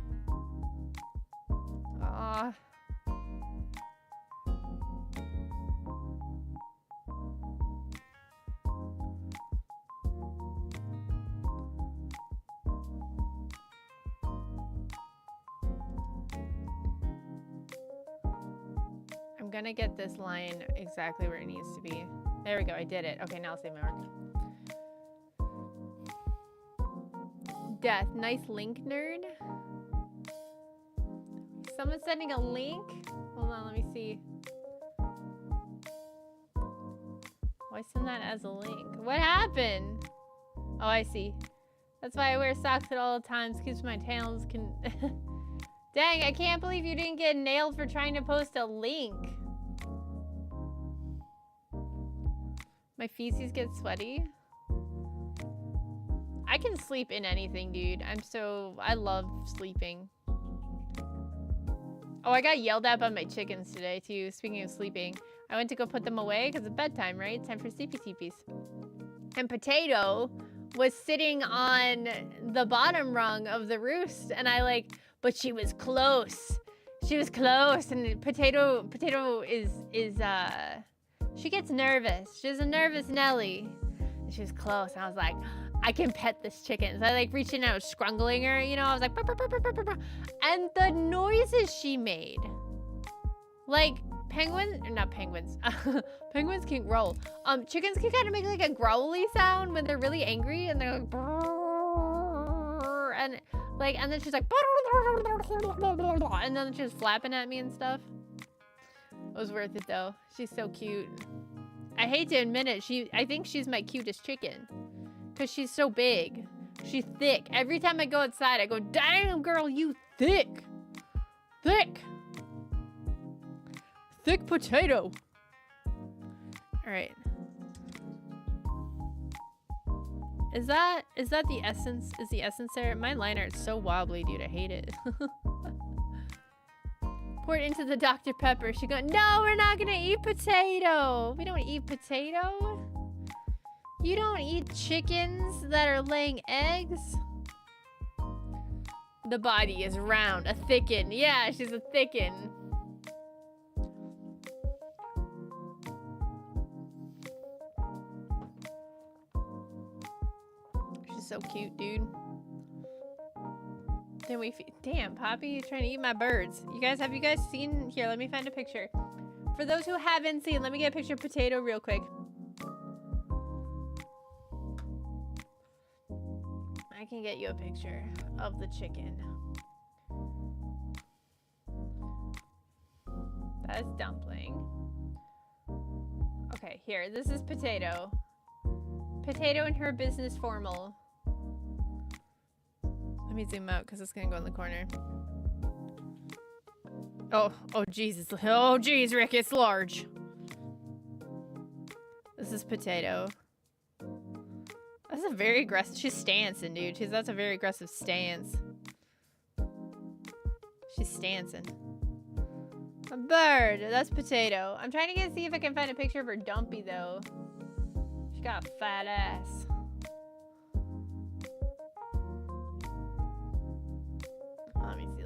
A: I'm gonna get this line exactly where it needs to be. There we go, I did it. Okay, now I'll save my work. Death. Nice link, nerd. Someone's sending a link? Hold on, let me see. Why send that as a link? What happened? Oh, I see. That's why I wear socks at all times. Keeps my tails can... Dang, I can't believe you didn't get nailed for trying to post a link. My feces get sweaty. I can sleep in anything, dude. I love sleeping. Oh, I got yelled at by my chickens today, too. Speaking of sleeping. I went to go put them away because it's bedtime, right? It's time for sleepy sleepies. And Potato was sitting on the bottom rung of the roost. And but she was close. She was close. And Potato is she gets nervous. She's a nervous Nelly. And she was close. And I was like, I can pet this chicken. So I reached in and I was strangling her, you know, I was like, burr, burr, burr, burr, burr, burr. And the noises she made, like penguins penguins can growl. Chickens can kind of make like a growly sound when they're really angry and they're like, brrr, and then she's like, and then she's flapping at me and stuff. It was worth it though. She's so cute. I hate to admit it, I think she's my cutest chicken. Because she's so big. She's thick. Every time I go outside, I go, damn, girl, you thick. Thick. Thick potato. All right. Is that the essence? Is the essence there? My line art's so wobbly, dude. I hate it. Pour it into the Dr. Pepper. She goes, no, we're not going to eat potato. We don't eat potato. You don't eat chickens that are laying eggs? The body is round, a thicken. Yeah, she's a thicken. She's so cute, dude. Then damn, Poppy, you're trying to eat my birds. Have you guys seen? Here, let me find a picture. For those who haven't seen, let me get a picture of Potato real quick. I can get you a picture of the chicken. That's Dumpling. Okay, here. This is Potato. Potato in her business formal. Let me zoom out because it's gonna go in the corner. Oh, Jesus. Oh, geez, Rick, it's large. This is Potato. That's a very aggressive. She's stancing, dude. That's a very aggressive stance. She's stancing. A bird. That's Potato. I'm trying to see if I can find a picture of her dumpy though. She got a fat ass. Let me see.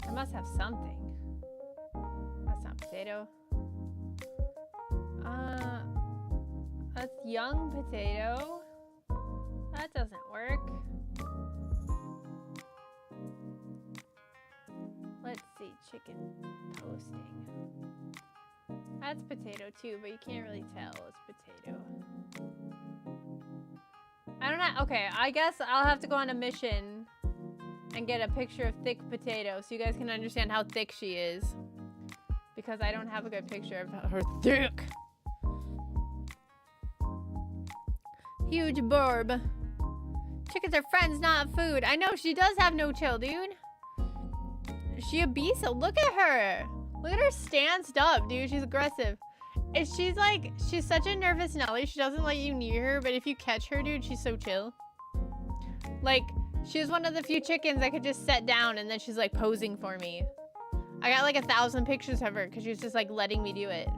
A: I must have something. That's not Potato. That's young Potato. That doesn't work. Let's see, chicken posting. That's Potato too, but you can't really tell it's Potato. I don't know. Okay, I guess I'll have to go on a mission and get a picture of thick Potato so you guys can understand how thick she is. Because I don't have a good picture of her thick. Huge burb. Chickens are friends, not food. I know, she does have no chill, dude. She obese. Look at her. Look at her stanced up, dude. She's aggressive. She's such a nervous Nelly. She doesn't let you near her, but if you catch her, dude, she's so chill. Like, she's one of the few chickens I could just set down and then she's like posing for me. I got like 1,000 pictures of her because she was just like letting me do it.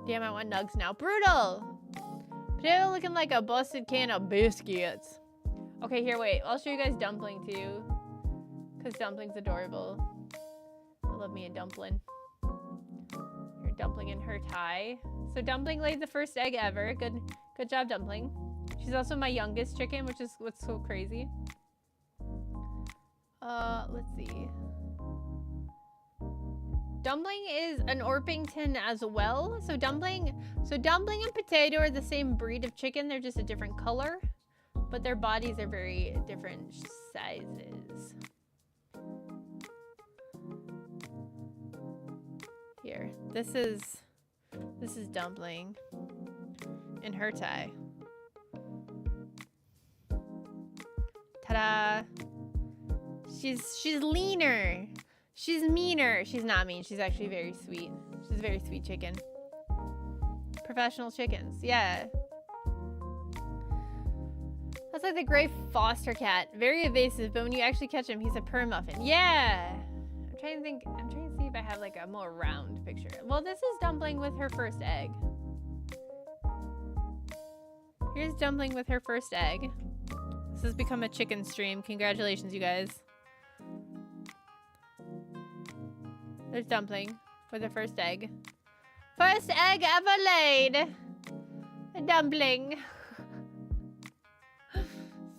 A: Damn, I want nugs now. Brutal. Potato looking like a busted can of biscuits. Okay, here, wait. I'll show you guys Dumpling too. Because Dumpling's adorable. I love me a Dumpling. Here, Dumpling in her tie. So Dumpling laid the first egg ever. Good job, Dumpling. She's also my youngest chicken, which is what's so crazy. Let's see. Dumpling is an Orpington as well. So Dumpling and Potato are the same breed of chicken. They're just a different color, but their bodies are very different sizes. Here, this is This is Dumpling. In her tie. Ta-da! She's leaner. She's meaner. She's not mean. She's actually very sweet. She's a very sweet chicken. Professional chickens. Yeah. That's like the gray foster cat. Very evasive, but when you actually catch him, he's a purr muffin. Yeah. I'm trying to think. I'm trying to see if I have like a more round picture. Well, this is Dumpling with her first egg. Here's Dumpling with her first egg. This has become a chicken stream. Congratulations, you guys. There's Dumpling with her first egg. First egg ever laid. A Dumpling.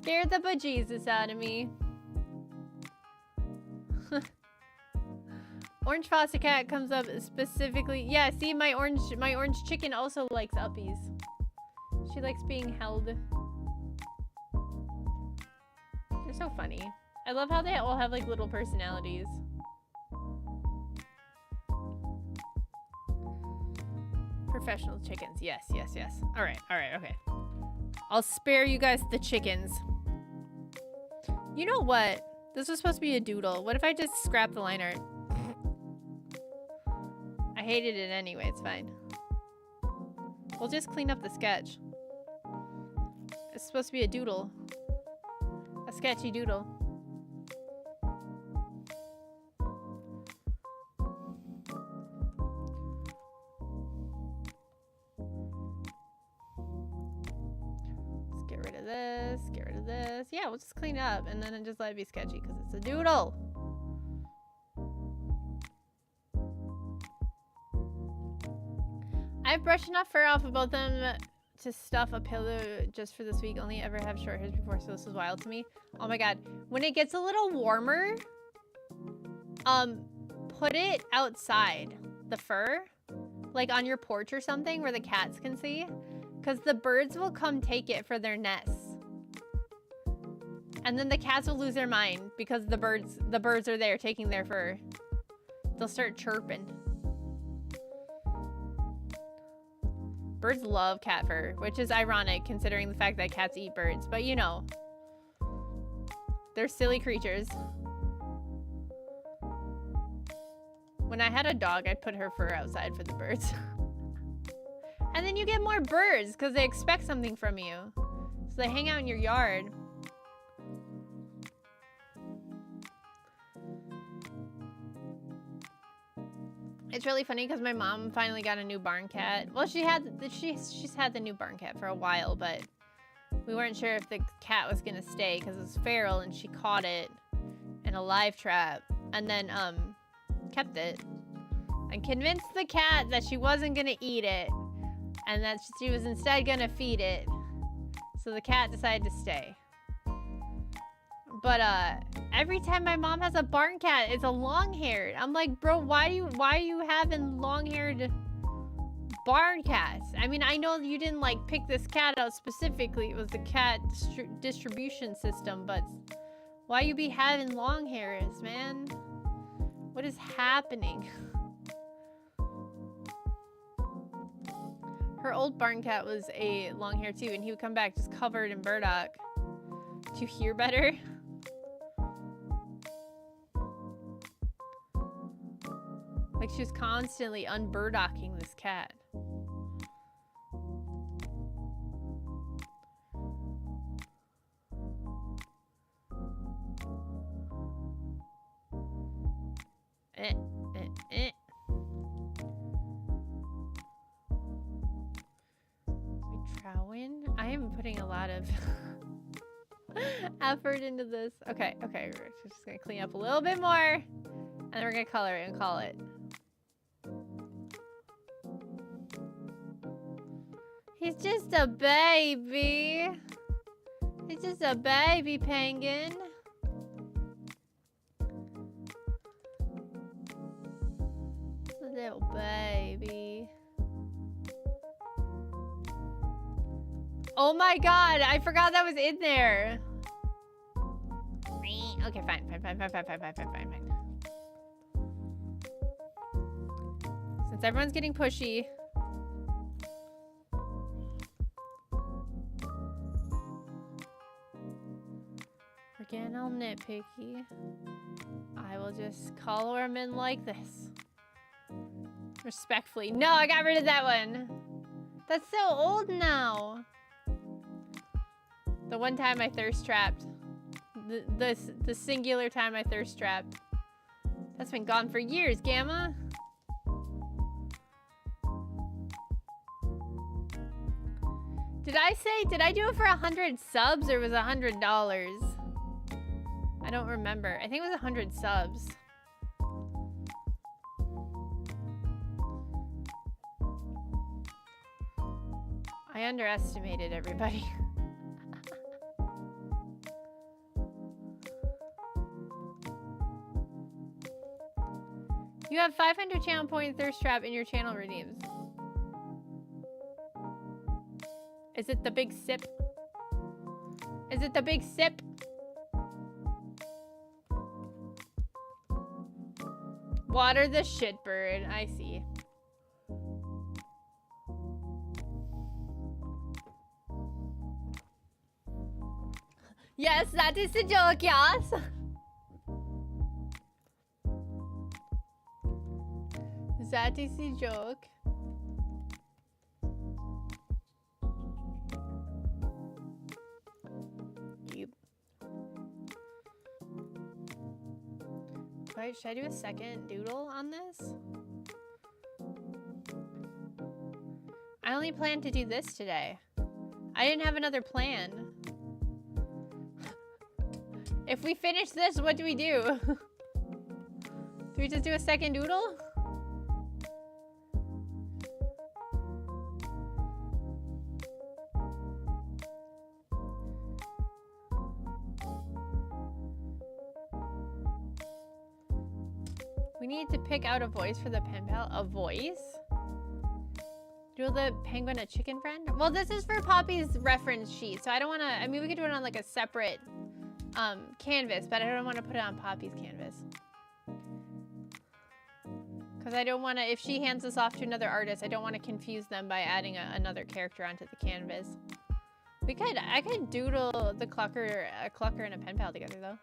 A: Scared the bejesus out of me. Orange foster cat comes up specifically. Yeah, see, my orange chicken also likes uppies. She likes being held. They're so funny. I love how they all have like little personalities. Professional chickens. Yes, yes, yes. All right, okay. I'll spare you guys the chickens. You know what? This was supposed to be a doodle. What if I just scrap the line art? I hated it anyway. It's fine. We'll just clean up the sketch. It's supposed to be a doodle. A sketchy doodle. Let's get rid of this. Get rid of this. Yeah, we'll just clean it up and then just let it be sketchy because it's a doodle. I've brushed enough fur off of both of them to stuff a pillow just for this week. Only ever have short hairs before, so this is wild to me. Oh my god. When it gets a little warmer, put it outside, the fur. Like on your porch or something where the cats can see. Because the birds will come take it for their nests. And then the cats will lose their mind because the birds are there taking their fur. They'll start chirping. Birds love cat fur, which is ironic considering the fact that cats eat birds. But you know, they're silly creatures. When I had a dog, I'd put her fur outside for the birds. And then you get more birds because they expect something from you. So they hang out in your yard. It's really funny because my mom finally got a new barn cat. Well, she's had the new barn cat for a while, but we weren't sure if the cat was gonna stay because it was feral and she caught it in a live trap and then kept it and convinced the cat that she wasn't gonna eat it and that she was instead gonna feed it. So the cat decided to stay. But every time my mom has a barn cat, it's a long-haired. I'm like, bro, why are you having long-haired barn cats? I mean, I know you didn't like pick this cat out specifically. It was the cat distribution system, but why you be having long hairs, man? What is happening? Her old barn cat was a long hair too, and he would come back just covered in burdock. Do you hear better? Like she was constantly unburdocking this cat. I am putting a lot of effort into this. Okay, we're just gonna clean up a little bit more, and then we're gonna color it and call it. He's just a baby. He's just a baby penguin. It's a little baby. Oh my god, I forgot that was in there. Okay, fine. Since everyone's getting pushy, Getting all nitpicky. I will just call him in like this. Respectfully. No, I got rid of that one. That's so old now. The one time I thirst trapped. The singular time I thirst trapped. That's been gone for years, Gamma. Did I do it for 100 subs or was it $100? I don't remember. I think it was 100 subs. I underestimated everybody. You have 500 channel point thirst trap in your channel redeems. Is it the big sip? Is it the big sip? Water the shitbird. I see. Yes, that is a joke, yes. That is a joke. Yep. Wait, should I do a second doodle on this? I only planned to do this today. I didn't have another plan. If we finish this, what do we do? Do we just do a second doodle? We need to pick out a voice for the pen pal. A voice? Do the penguin a chicken friend? Well, this is for Poppy's reference sheet, so I don't want to. I mean, we could do it on like a separate canvas, but I don't want to put it on Poppy's canvas because I don't want to. If she hands this off to another artist, I don't want to confuse them by adding another character onto the canvas. We could. I could doodle the clucker, a clucker, and a pen pal together though.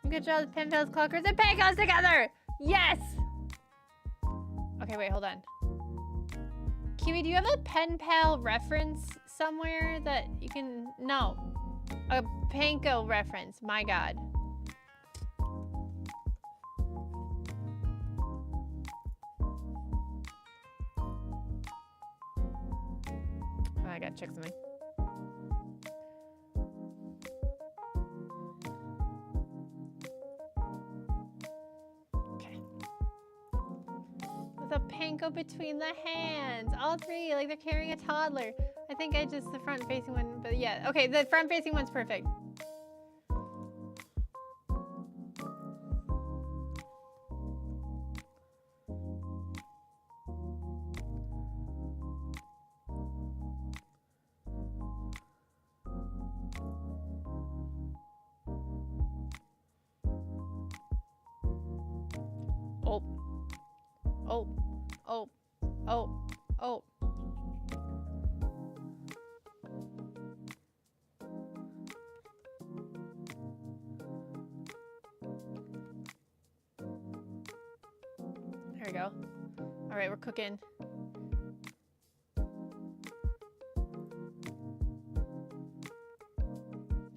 A: We could draw the pen pals, cluckers, and pangos together. Yes. Okay, wait, hold on. Kiwi, do you have a pen pal reference somewhere that you can? No. A panko reference. My God. Oh, I gotta check something. Okay. With a panko between the hands. All three, like they're carrying a toddler. I think I just the front facing one, but yeah. Okay, the front facing one's perfect. Oh. Oh. Oh. Oh. Oh. There we go. All right, we're cooking. All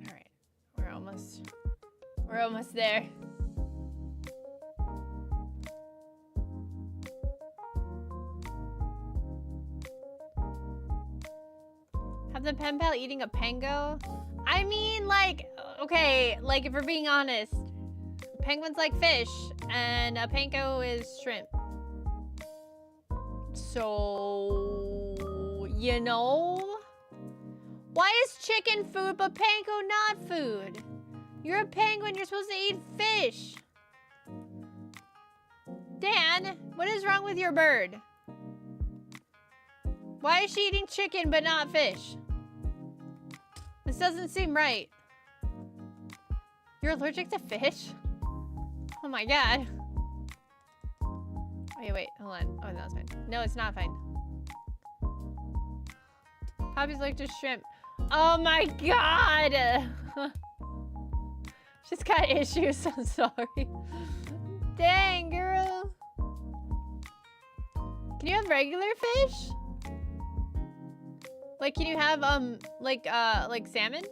A: right, we're almost there. Have the pen pal eating a pango? I mean, like, okay, like if we're being honest, penguins like fish and a panko is shrimp. So, you know? Why is chicken food but panko not food? You're a penguin, you're supposed to eat fish. Dan, what is wrong with your bird? Why is she eating chicken but not fish? This doesn't seem right. You're allergic to fish? Oh my God. Wait, hold on. Oh, no, it's fine. No, it's not fine. Poppy's allergic to shrimp. Oh my God! She's got issues, I'm sorry. Dang, girl. Can you have regular fish? Like, can you have, like salmon?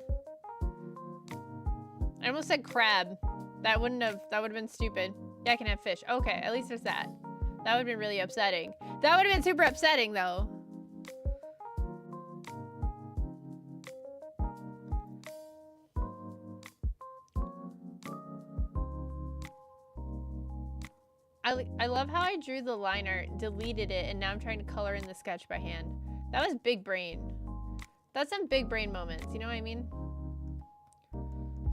A: I almost said crab. That would have been stupid. Yeah, I can have fish. Okay, at least there's that. That would have been really upsetting. That would have been super upsetting, though. I love how I drew the liner, deleted it, and now I'm trying to color in the sketch by hand. That was big brain. That's some big brain moments, you know what I mean?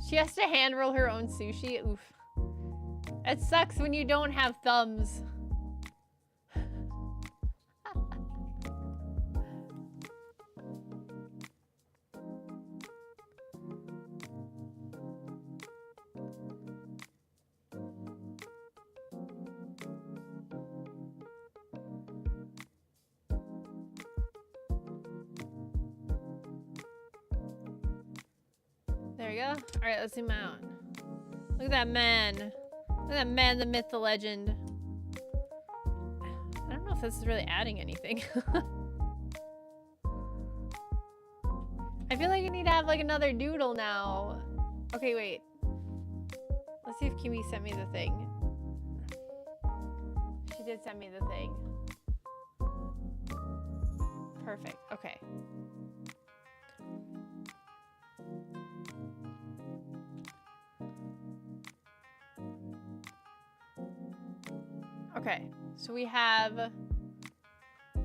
A: She has to hand roll her own sushi. Oof. It sucks when you don't have thumbs. There we go. All right, let's zoom out. Look at that man. Look at that man, the myth, the legend. I don't know if this is really adding anything. I feel like I need to have like another doodle now. Okay, wait. Let's see if Kiwi sent me the thing. She did send me the thing. Perfect. Okay. Okay, so we have, okay,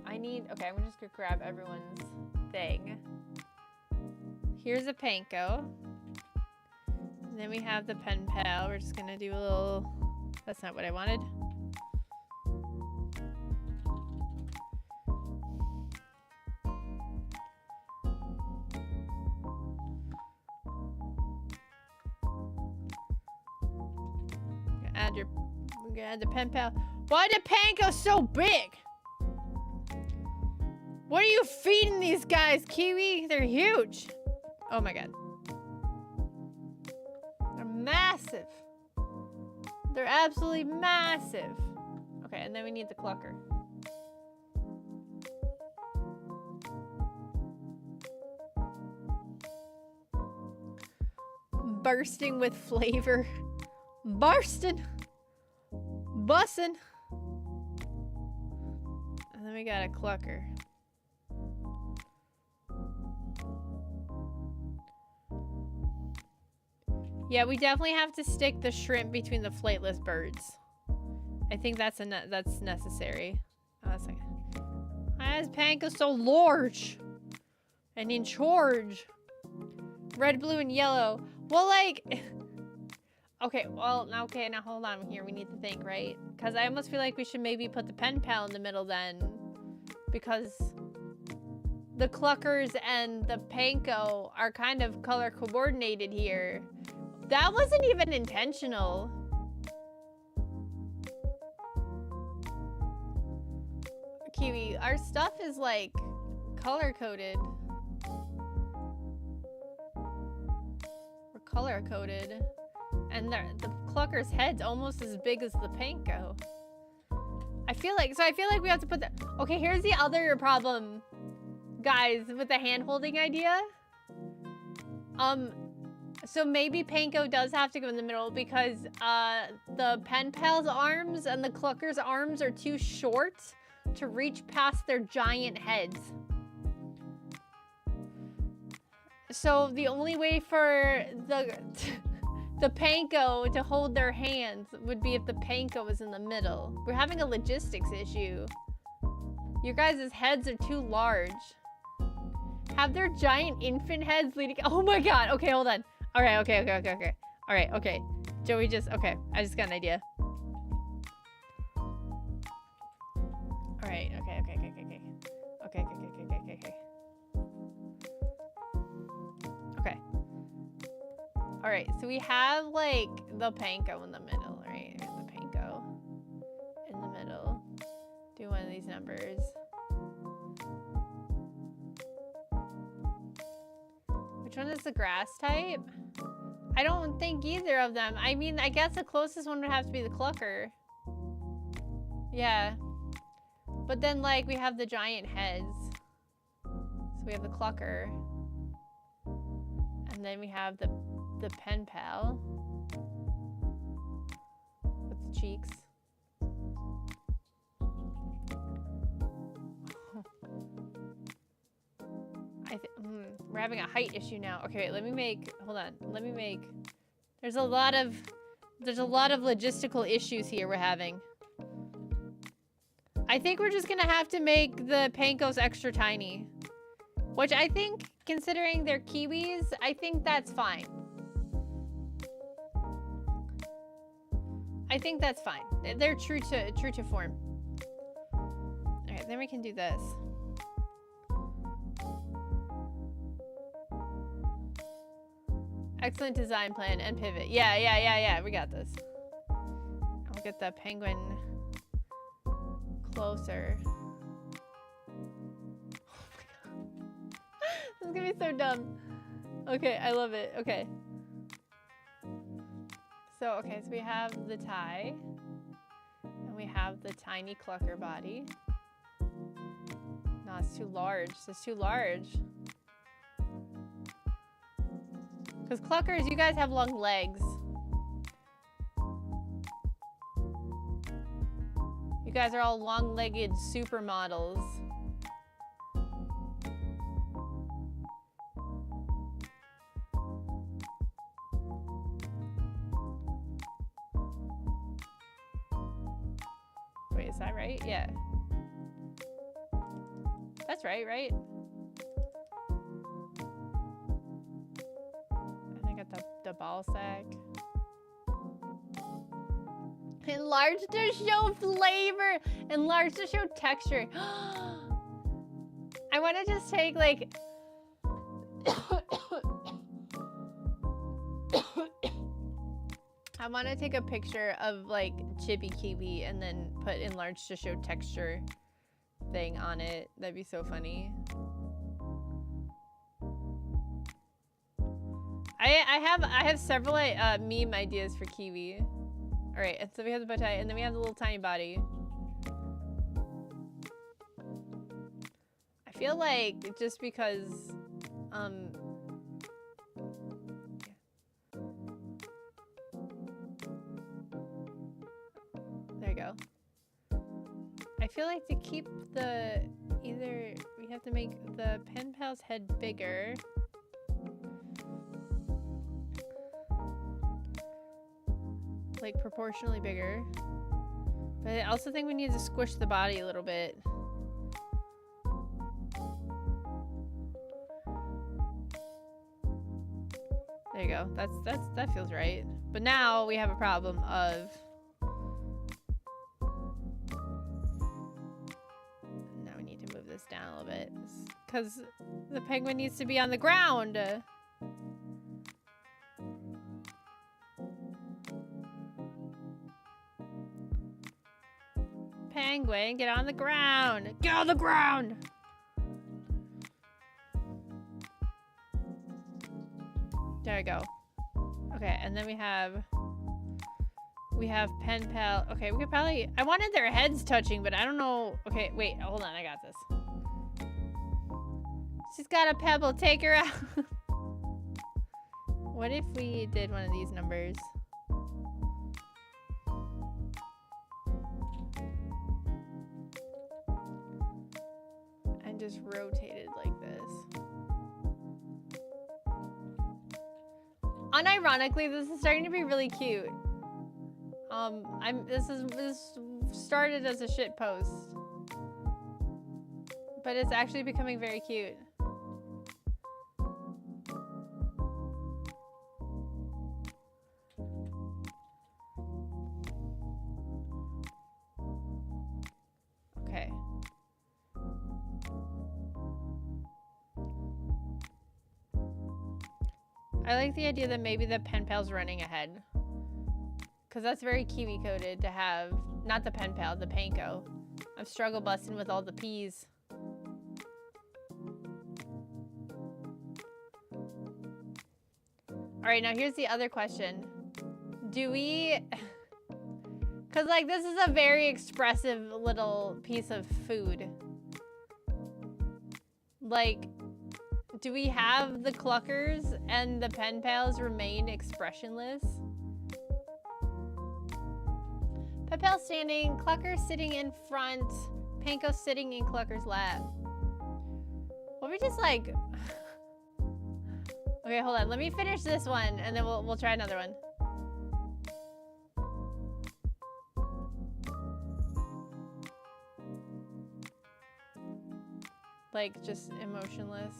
A: I'm just gonna grab everyone's thing. Here's a panko. And then we have the pen pal. We're just gonna do a little, that's not what I wanted. We're gonna add the pen pal. Why the panko so big? What are you feeding these guys, Kiwi? They're huge. Oh my god. They're massive. They're absolutely massive. Okay, and then we need the clucker. Bursting with flavor. Bursting. Bussin'. And then we got a clucker. Yeah, we definitely have to stick the shrimp between the flightless birds. I think that's necessary. Oh, that's like, why is panko so large and in charge? Red, blue, and yellow. Well, like. Okay, well, okay, now hold on here. We need to think, right? Because I almost feel like we should maybe put the pen pal in the middle then. Because the cluckers and the panko are kind of color coordinated here. That wasn't even intentional. Kiwi, our stuff is like color coded. We're color coded. And the clucker's head's almost as big as the panko. I feel like we have to put that. Okay, here's the other problem, guys, with the hand-holding idea. So maybe panko does have to go in the middle because the pen pal's arms and the clucker's arms are too short to reach past their giant heads. So the only way for the panko to hold their hands would be if the panko was in the middle. We're having a logistics issue. Your guys' heads are too large. Have their giant infant heads leading. Oh my god. Okay, hold on. All right. Okay. All right. Okay. Joey just. Okay. I just got an idea. All right. Okay. Okay. All right. So we have like the panko in the middle, right? The panko in the middle. Do one of these numbers. Which one is the grass type? I don't think either of them. I mean, I guess the closest one would have to be the clucker. Yeah. But then, like, we have the giant heads. So we have the clucker. And then we have the pen pal. With the cheeks. We're having a height issue now. Okay, wait, let me make, hold on. Let me make, there's a lot of logistical issues here we're having. I think we're just gonna have to make the pankos extra tiny. Which I think, considering they're kiwis, I think that's fine. I think that's fine. They're true to form. Alright, then we can do this. Excellent design plan and pivot. Yeah. We got this. I'll get the penguin closer. Oh my god. This is gonna be so dumb. Okay, I love it. Okay. So we have the tie. And we have the tiny clucker body. No, it's too large. It's too large. Because cluckers, you guys have long legs. You guys are all long-legged supermodels. Wait, is that right? Yeah. That's right, right? The ball sack. Enlarge to show flavor. Enlarge to show texture. I want to just take like I want to take a picture of like Chibi Kiwi and then put enlarge to show texture thing on it. That'd be so funny. I have several meme ideas for Kiwi. All right, and so we have the bow tie, and then we have the little tiny body. I feel like just because, there you go. I feel like to keep the we have to make the pen pal's head bigger. Like proportionally bigger, but I also think we need to squish the body a little bit. There you go. That feels right. But now we have a problem of now we need to move this down a little bit because the penguin needs to be on the ground. Penguin, get on the ground! Get on the ground! There we go. Okay, and then we have pen pal. Okay, we could probably, I wanted their heads touching, but I don't know. Okay, wait, hold on, I got this. She's got a pebble, take her out. What if we did one of these numbers? Just rotated like this. Unironically, this is starting to be really cute. This started as a shit post, but it's actually becoming very cute. Okay. I like the idea that maybe the pen pal's running ahead. Because that's very Kiwi coded to have, not the pen pal, the panko. I'm struggle busting with all the P's. right, now here's the other question. Do we... Because, like, this is a very expressive little piece of food. Like, do we have the cluckers and the pen pals remain expressionless? Pen pal standing, clucker sitting in front, Panko sitting in clucker's lap. What if we just, like... Okay, hold on. Let me finish this one, and then we'll try another one. Like, just emotionless.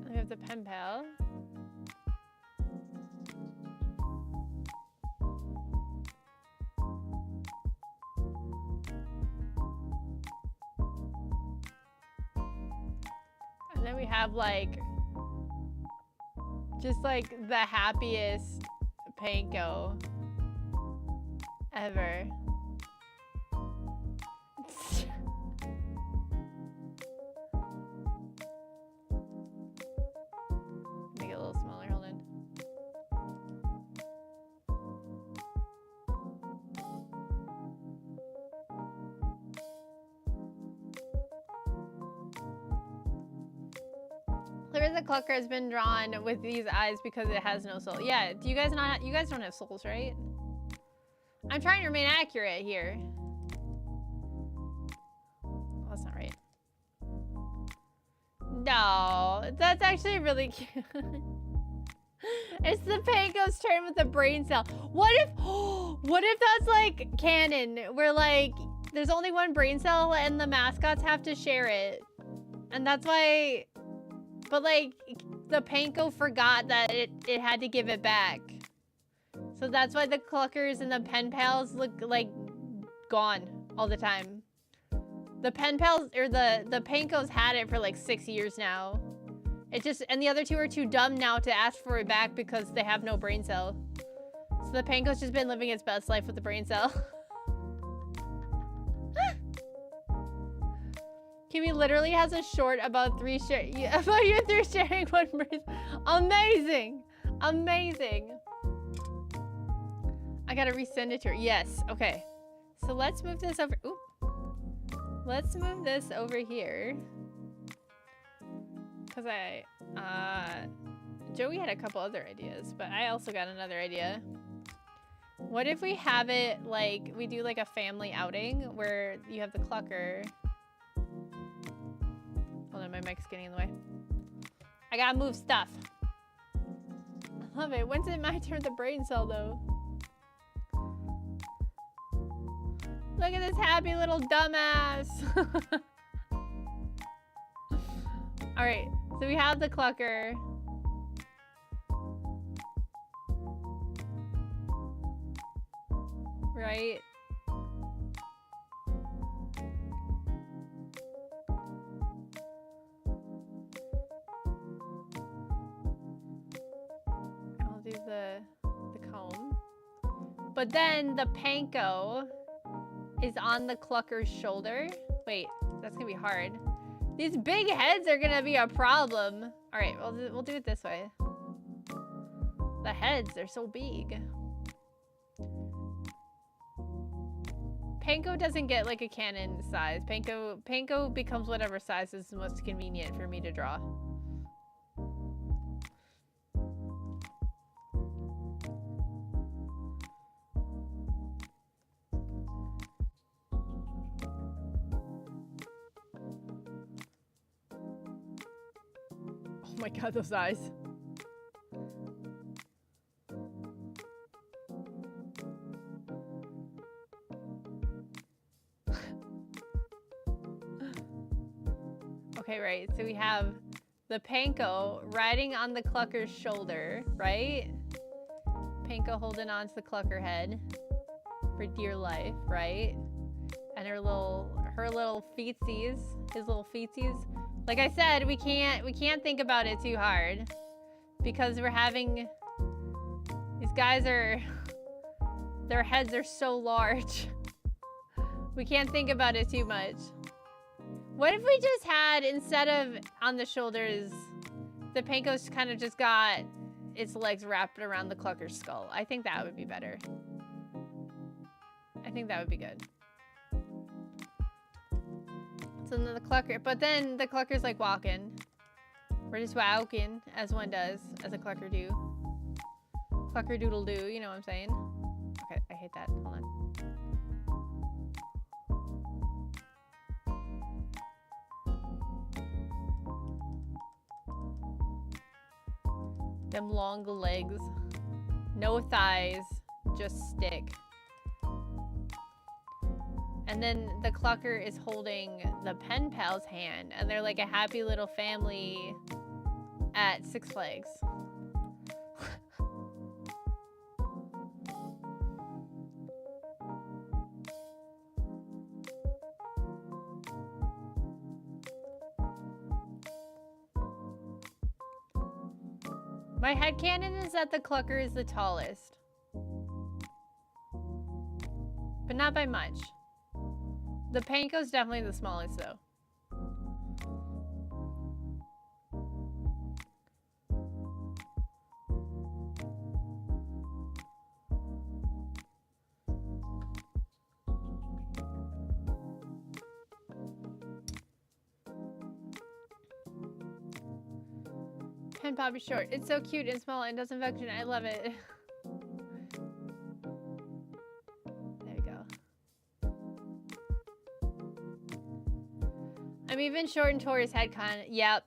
A: We have the pen pal. And then we have, like, just like the happiest Panko ever. Make it a little smaller, hold on. Clear the clucker has been drawn with these eyes because it has no soul. Yeah, do you guys not? You guys don't have souls, right? I'm trying to remain accurate here. Oh, that's not right. No, that's actually really cute. It's the Panko's turn with the brain cell. What if that's like canon, where like there's only one brain cell and the mascots have to share it, and that's why. But, like, the Panko forgot that it had to give it back. So that's why the cluckers and the pen pals look, like, gone all the time. The pen pals, or the Pankos had it for, like, 6 years now. It just, and the other two are too dumb now to ask for it back because they have no brain cell. So the Panko's just been living its best life with the brain cell. Kiwi literally has a short about you three sharing one brain. Amazing! Amazing! I gotta resend it to her. Yes, okay. So let's move this over. Oop. Let's move this over here. Cause Joey had a couple other ideas, but I also got another idea. What if we have it like, we do like a family outing where you have the clucker. Hold on, my mic's getting in the way. I gotta move stuff. I love it. When's it my turn with the brain cell, though? Look at this happy little dumbass. All right, so we have the clucker. Right? The comb. But then the Panko is on the clucker's shoulder. Wait, that's gonna be hard. These big heads are gonna be a problem. All right, we'll do it this way. The heads, they're so big. Panko doesn't get like a canon size. Panko becomes whatever size is most convenient for me to draw. Oh my god, those eyes. Okay, right. So we have the Panko riding on the clucker's shoulder, right? Panko holding on to the clucker head for dear life, right? And her little feetsies, his little feetsies. Like I said, we can't think about it too hard because we're having, these guys are Their heads are so large. We can't think about it too much. What if we just had, instead of on the shoulders, the Panko's kind of just got its legs wrapped around the Clucker's skull? I think that would be better. I think that would be good. So then the Clucker, but then the Clucker's like walking. We're just walking, as one does, as a Clucker do. Clucker doodle do, you know what I'm saying? Okay, I hate that. Hold on. Them long legs. No thighs, just stick. And then the Clucker is holding the pen pal's hand, and they're like a happy little family at Six Flags. My headcanon is that the Clucker is the tallest. But not by much. The Panko's definitely the smallest, though. Pen Poppy short. It's so cute and small and doesn't function. I love it. There you go. I'm even short in Tori's headcanon. Yep.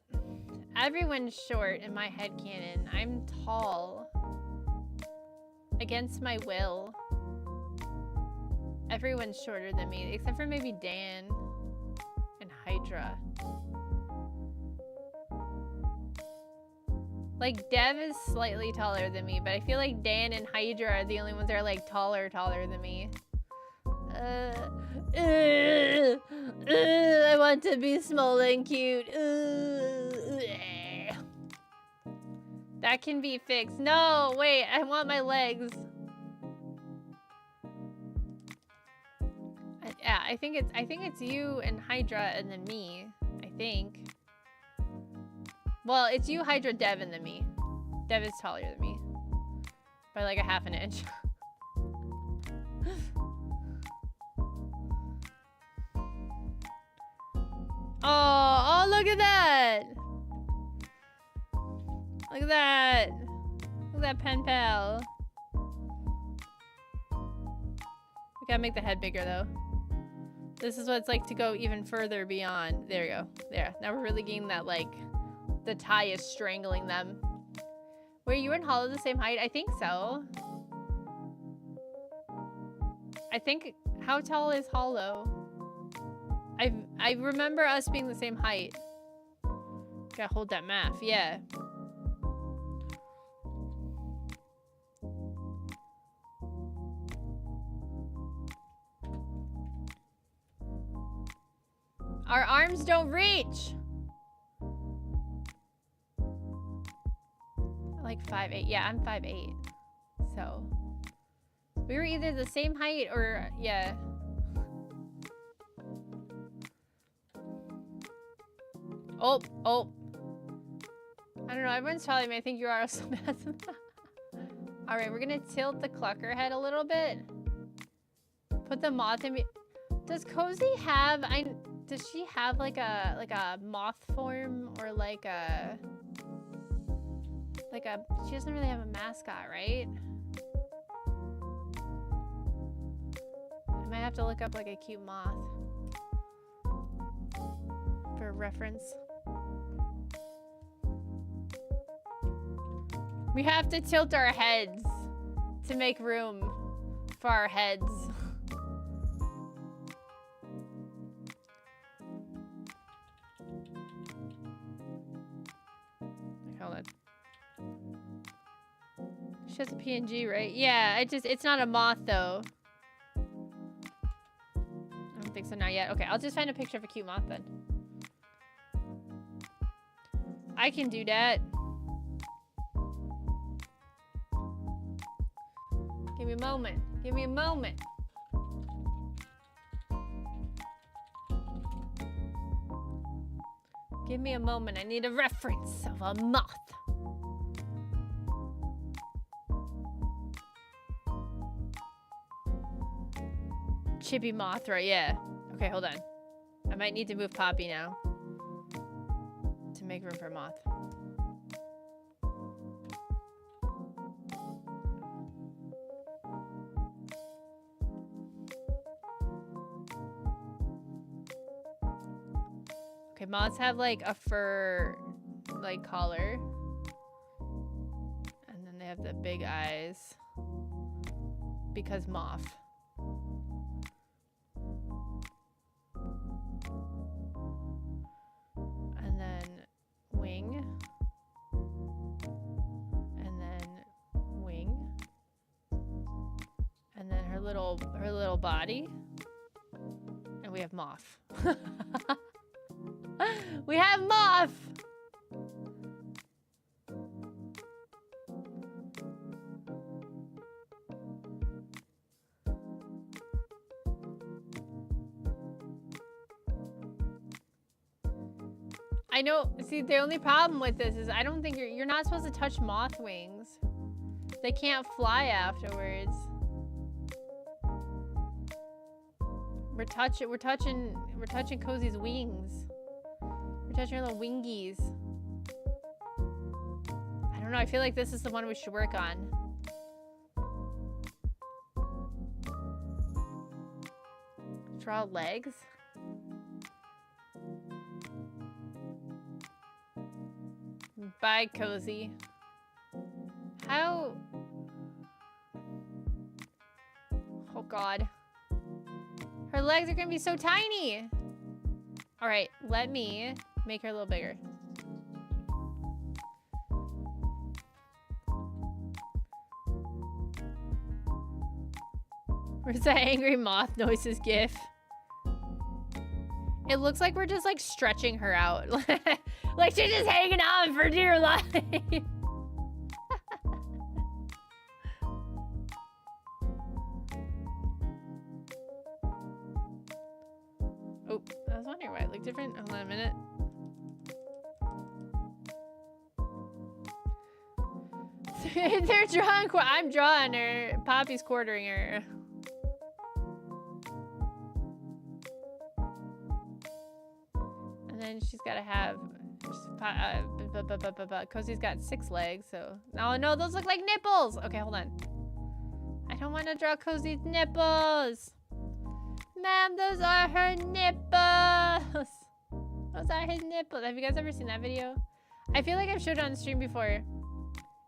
A: Everyone's short in my headcanon. I'm tall. Against my will. Everyone's shorter than me, except for maybe Dan and Hydra. Like, Dev is slightly taller than me, but I feel like Dan and Hydra are the only ones that are, like, taller than me. I want to be small and cute. That can be fixed. No, wait, I want my legs. Yeah, I think it's you and Hydra and then me. I think. Well, it's you, Hydra, Dev, and then me. Dev is taller than me by like a half an inch. Oh, look at that! Look at that! Look at that pen pal. We gotta make the head bigger though. This is what it's like to go even further beyond. There we go. There. Now we're really getting that, like, the tie is strangling them. Were you and Hollow the same height? I think so. I think, how tall is Hollow? I remember us being the same height. Gotta hold that math, yeah. Our arms don't reach. Like 5'8". Yeah, I'm 5'8". So we were either the same height or yeah. Oh. I don't know. Everyone's telling me I think you are also massive. All right, we're gonna tilt the Clucker head a little bit. Put the moth in. Does Cozy have? Does she have like a moth form or like a? She doesn't really have a mascot, right? I might have to look up like a cute moth for reference. We have to tilt our heads to make room for our heads. Hold on. She has a PNG, right? Yeah, it's not a moth though. I don't think so, not yet. Okay, I'll just find a picture of a cute moth then. I can do that. Give me a moment. Give me a moment. Give me a moment. I need a reference of a moth. Chippy Mothra, yeah. Okay, hold on. I might need to move Poppy now to make room for Moth. Okay, moths have like a fur like collar. And then they have the big eyes. Because moth. And then wing. And then wing. And then her little body. And we have moth. We have moth! I know, see, the only problem with this is I don't think you're not supposed to touch moth wings. They can't fly afterwards. We're touching Cozy's wings. We're touching her little wingies. I don't know, I feel like this is the one we should work on. Draw legs. Bye, Cozy. How? Oh God. Her legs are gonna be so tiny. All right, let me make her a little bigger. Where's that angry moth noises gif? It looks like we're just like stretching her out. Like she's just hanging on for dear life. Oh, I was wondering why it looked different. Hold on a minute. They're drawing. I'm drawing her. Poppy's quartering her. And then she's got to have. Cozy's got 6 legs, so. Oh no, those look like nipples. Okay, hold on. I don't want to draw Cozy's nipples. Ma'am, those are her nipples. Those are his nipples. Have you guys ever seen that video? I feel like I've showed it on stream before.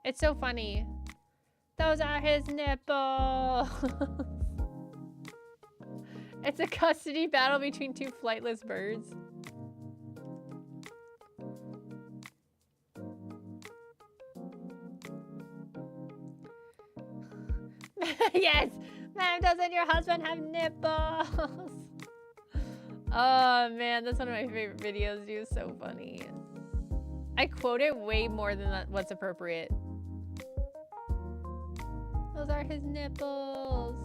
A: It's so funny. Those are his nipples. It's a custody battle between 2 flightless birds. Yes! Ma'am, doesn't your husband have nipples? Oh man, that's one of my favorite videos, dude. So funny. I quote it way more than what's appropriate. Those are his nipples.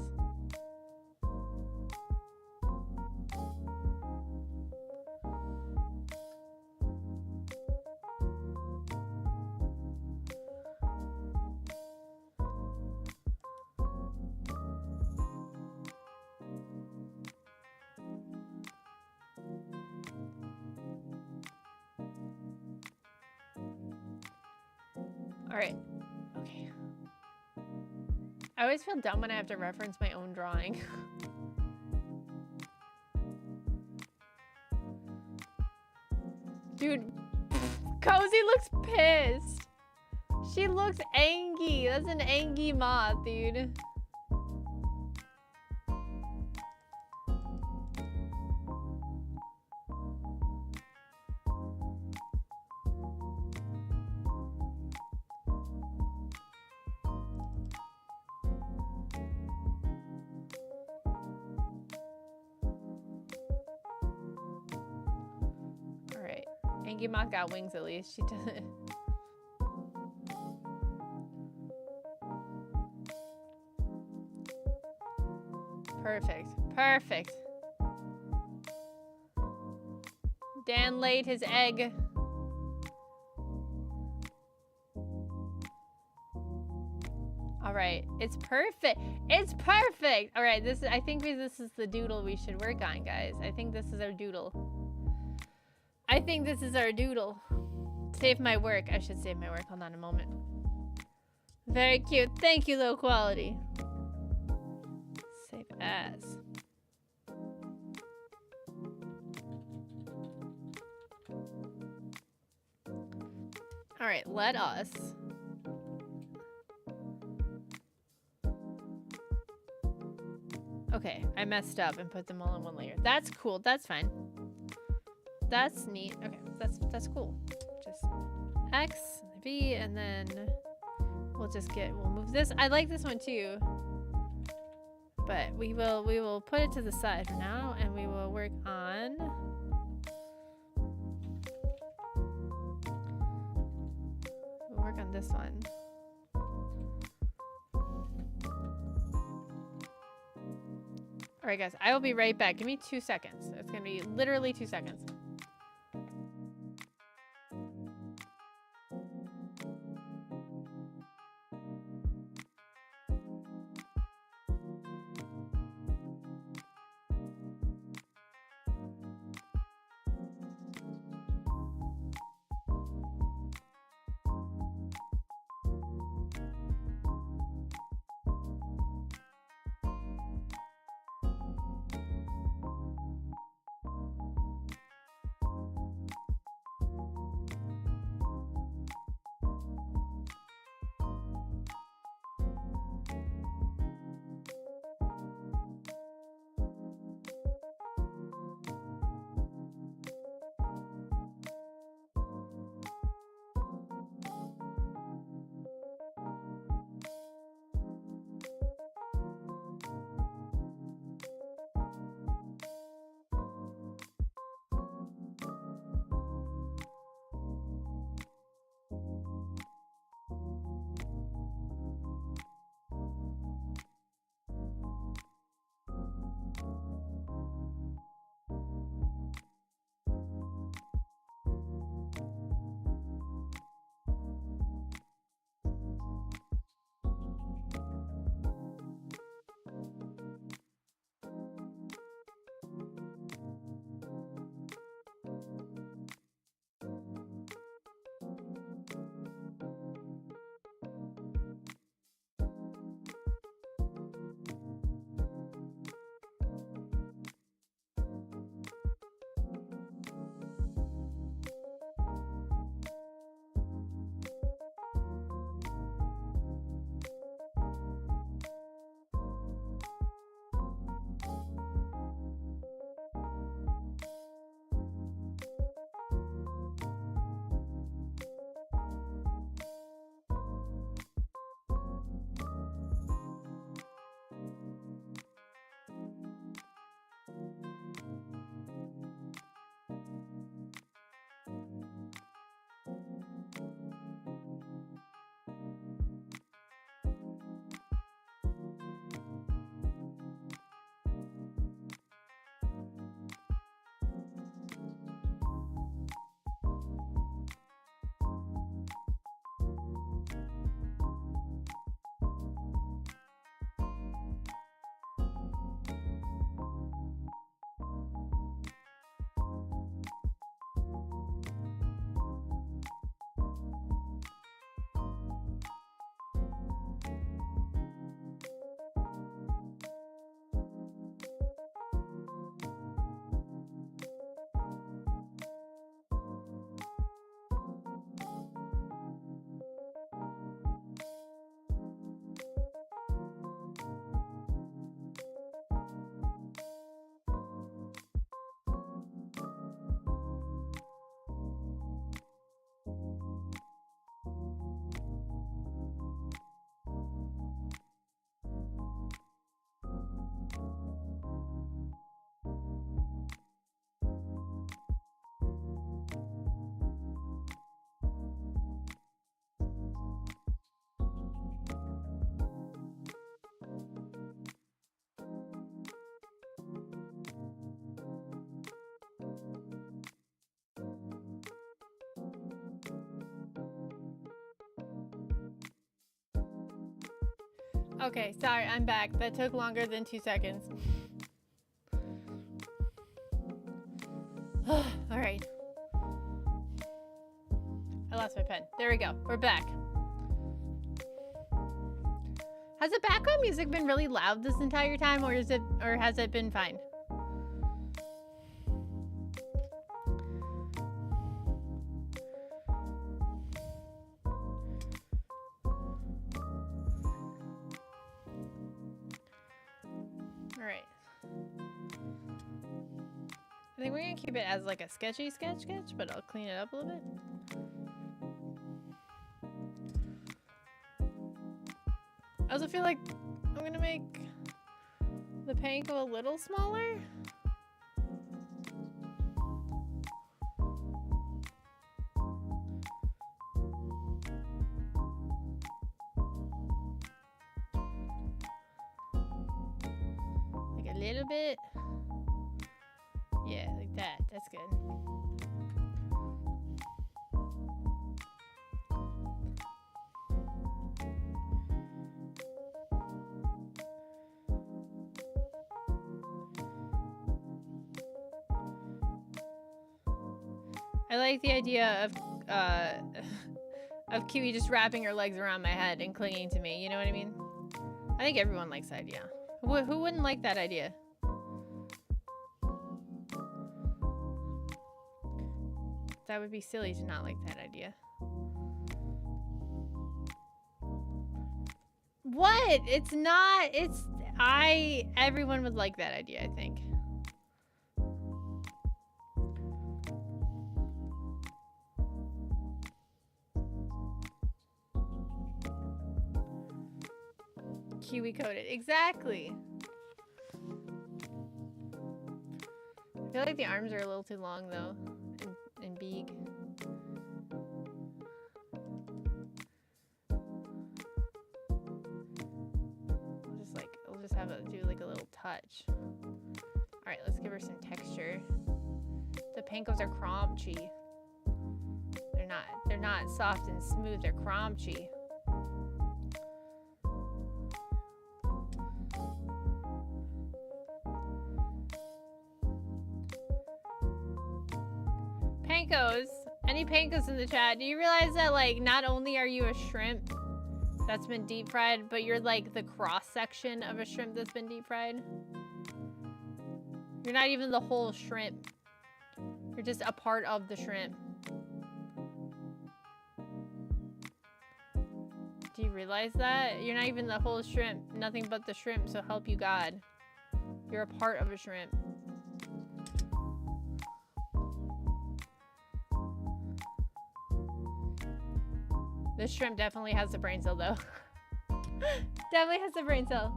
A: All right. Okay. I always feel dumb when I have to reference my own drawing. Dude, Cozy looks pissed. She looks angry. That's an angry moth, dude. Angie Moth got wings at least. She doesn't. Perfect. Perfect. Dan laid his egg. All right, it's perfect. It's perfect. All right, this is. I think this is the doodle we should work on, guys. I think this is our doodle. I think this is our doodle. Save my work. I should save my work. Hold on a moment. Very cute. Thank you, low quality. Save as. All right, let us. Okay, I messed up and put them all in one layer. That's cool. That's fine. That's neat. Okay, that's cool. Just X, V, and then we'll move this. I like this one too. But we will put it to the side for now, and we will work on this one. All right, guys, I will be right back. Give me 2 seconds. It's gonna be literally 2 seconds. Okay, sorry, I'm back. That took longer than 2 seconds. All right. I lost my pen. There we go. We're back. Has the background music been really loud this entire time, or has it been fine? All right. I think we're gonna keep it as like a sketchy sketch, but I'll clean it up a little bit. I also feel like I'm gonna make the paint go a little smaller. Like a little bit. Yeah, like that. That's good. I like the idea of Kiwi just wrapping her legs around my head and clinging to me. You know what I mean? I think everyone likes that idea. Who wouldn't like that idea? That would be silly to not like that idea. What? It's not. Everyone would like that idea, I think. Kiwi coated. Exactly. I feel like the arms are a little too long though. And big. We'll just have it do like a little touch. Alright, let's give her some texture. The pankos are crunchy. They're not soft and smooth, they're crunchy. Pankos, any pankos in the chat, do you realize that like not only are you a shrimp that's been deep fried, but you're like the cross section of a shrimp that's been deep fried? You're not even the whole shrimp. You're just a part of the shrimp. Do you realize that? You're not even the whole shrimp. Nothing but the shrimp, so help you God. You're a part of a shrimp. This shrimp definitely has the brain cell though. Definitely has the brain cell.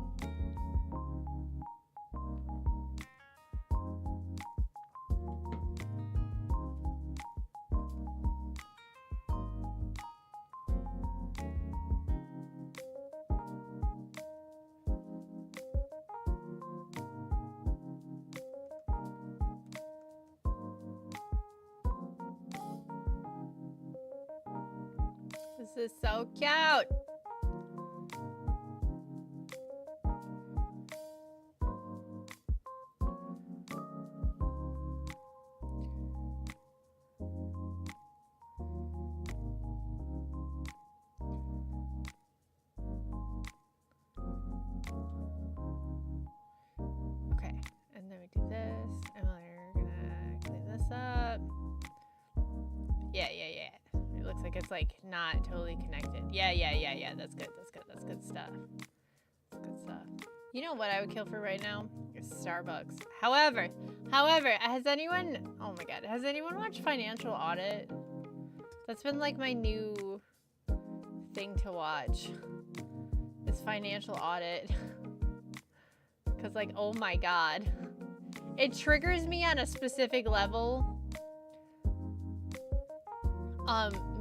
A: This is so cute. Okay, and then we do this, and we're gonna clean this up. Yeah. It looks like it's like not totally connected. Yeah. That's good. That's good stuff. That's good stuff. You know what I would kill for right now? Is Starbucks. However, has anyone, oh my God, has anyone watched Financial Audit? That's been like my new thing to watch. Is Financial Audit. Cause like, oh my God. It triggers me on a specific level.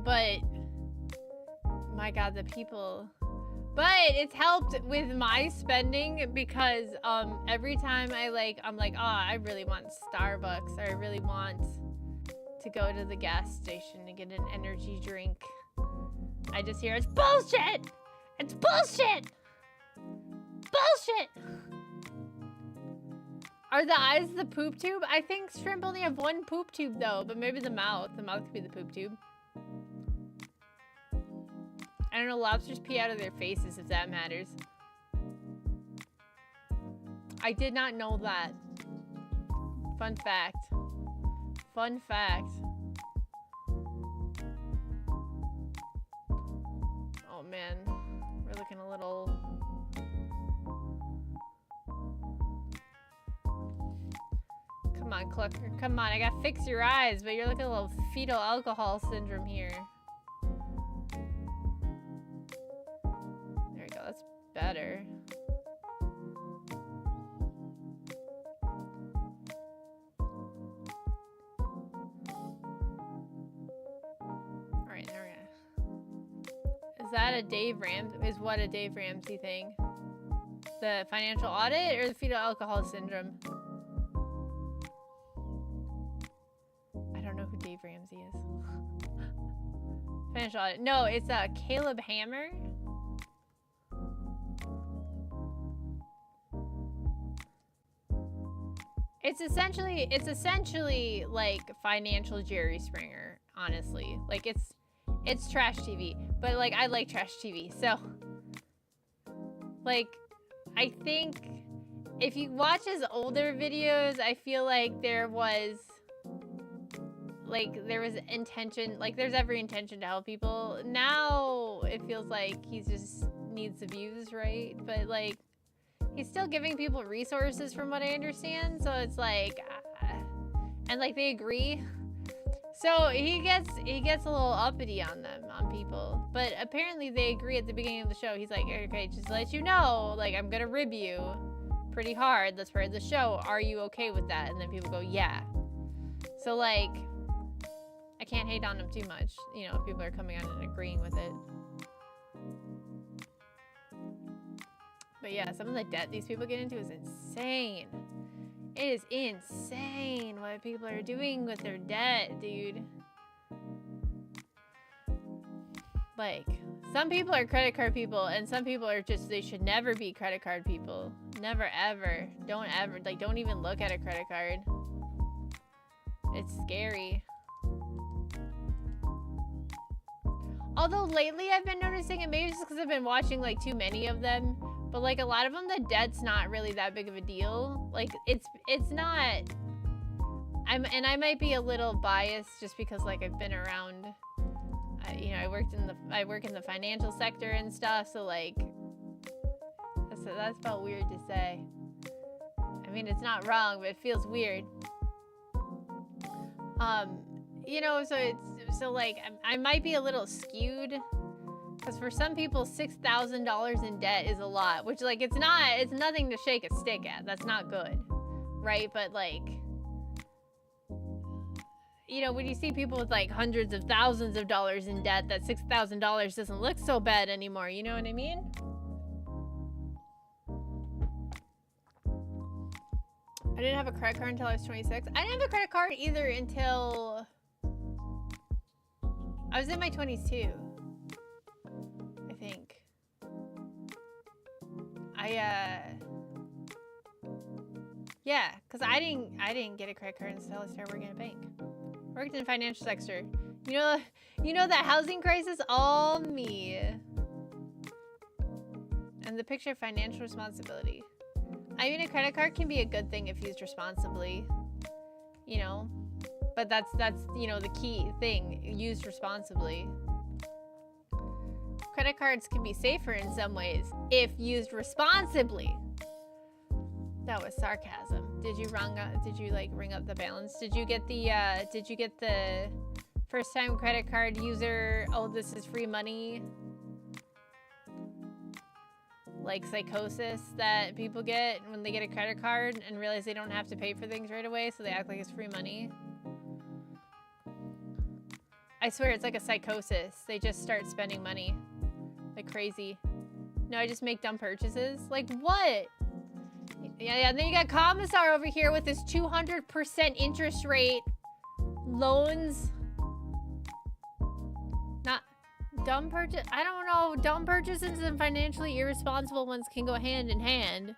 A: But my God, the people. But it's helped with my spending because every time I'm like, oh, I really want Starbucks, or I really want to go to the gas station to get an energy drink. I just hear, it's bullshit! It's bullshit! Bullshit! Are the eyes the poop tube? I think shrimp only have one poop tube though, but maybe the mouth. The mouth could be the poop tube. I don't know, lobsters pee out of their faces if that matters. I did not know that. Fun fact. Fun fact. Oh man, we're looking a little... Come on, Clucker, come on, I gotta fix your eyes, but you're looking a little fetal alcohol syndrome here. There we go, that's better. Alright, now we're gonna... Is that a Dave Ramsey? Is what a Dave Ramsey thing? The financial audit or the fetal alcohol syndrome? I don't know who Dave Ramsey is. Financial audit. No, it's Caleb Hammer. It's essentially like financial Jerry Springer, honestly. Like it's trash TV, but like I like trash TV. So like I think if you watch his older videos, I feel like there was intention, like there's every intention to help people. Now it feels like he just needs the views, right? But like he's still giving people resources from what I understand, so it's like and like they agree, so he gets a little uppity on them, on people, but apparently they agree at the beginning of the show. He's like, okay, just to let you know, like I'm gonna rib you pretty hard, that's part of the show, are you okay with that? And then people go, yeah. So like I can't hate on him too much, you know, if people are coming on and agreeing with it. But yeah, some of the debt these people get into is insane. It is insane what people are doing with their debt, dude. Like, some people are credit card people, and some people are just, they should never be credit card people. Never, ever. Don't ever, like, don't even look at a credit card. It's scary. Although lately I've been noticing, and maybe it's just because I've been watching like too many of them, but like a lot of them, the debt's not really that big of a deal. Like it's not. And I might be a little biased just because like I've been around. You know, I work in the financial sector and stuff, so like that's felt weird to say. I mean, it's not wrong, but it feels weird. You know, so like I might be a little skewed, because for some people $6,000 in debt is a lot, which like it's nothing to shake a stick at. That's not good, right? But like, you know, when you see people with like hundreds of thousands of dollars in debt, that $6,000 doesn't look so bad anymore. You know what I mean? I didn't have a credit card until I was 26. I didn't have a credit card either until I was in my 20s too, I think. Yeah, because I didn't get a credit card until I started working at a bank. Worked in the financial sector. You know that housing crisis? All me. And the picture of financial responsibility. I mean, a credit card can be a good thing if used responsibly, you know, but that's, you know, the key thing, used responsibly. Credit cards can be safer in some ways if used responsibly. That was sarcasm. Did you like ring up the balance? Did you get the first time credit card user, oh, this is free money? Like psychosis that people get when they get a credit card and realize they don't have to pay for things right away, so they act like it's free money. I swear it's like a psychosis. They just start spending money like crazy. No, I just make dumb purchases. Like what? Yeah, and then you got Commissar over here with his 200% interest rate loans. Dumb purchase. I don't know. Dumb purchases and financially irresponsible ones can go hand in hand.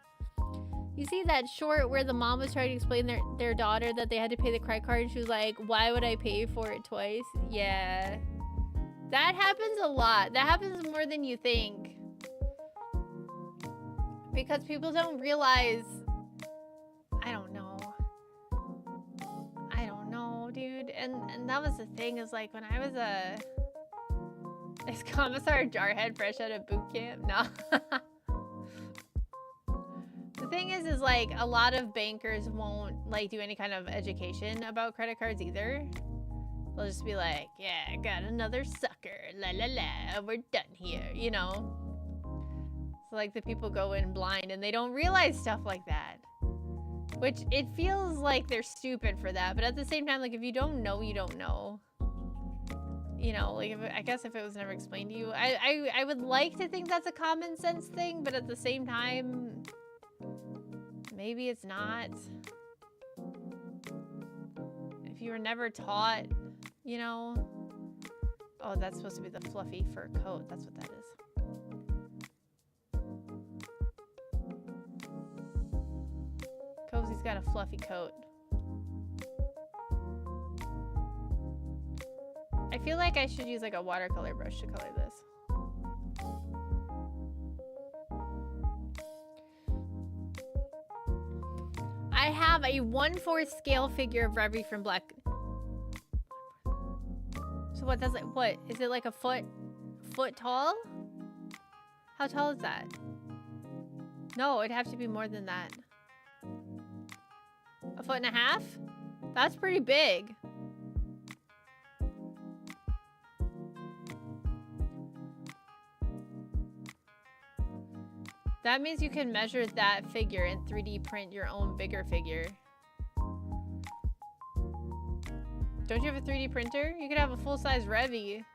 A: You see that short where the mom was trying to explain their daughter that they had to pay the credit card, and she was like, "Why would I pay for it twice?" Yeah, that happens a lot. That happens more than you think, because people don't realize. I don't know, dude. And that was the thing, is like when I was is Commissar Jarhead fresh out of boot camp? No. The thing is like a lot of bankers won't like do any kind of education about credit cards either. They'll just be like, yeah, got another sucker, la la la, we're done here, you know? So like the people go in blind and they don't realize stuff like that. Which it feels like they're stupid for that, but at the same time, like if you don't know, you don't know. You know, like I guess if it was never explained to you, I would like to think that's a common sense thing, but at the same time, maybe it's not. If you were never taught, you know. Oh, that's supposed to be the fluffy fur coat. That's what that is. Cozy's got a fluffy coat. I feel like I should use like a watercolor brush to color this. I have a 1/4 scale figure of Revy from Black. So what does it, what? Is it like a foot tall? How tall is that? No, it'd have to be more than that. 1.5 feet? That's pretty big. That means you can measure that figure and 3D print your own bigger figure. Don't you have a 3D printer? You could have a full-size Revy.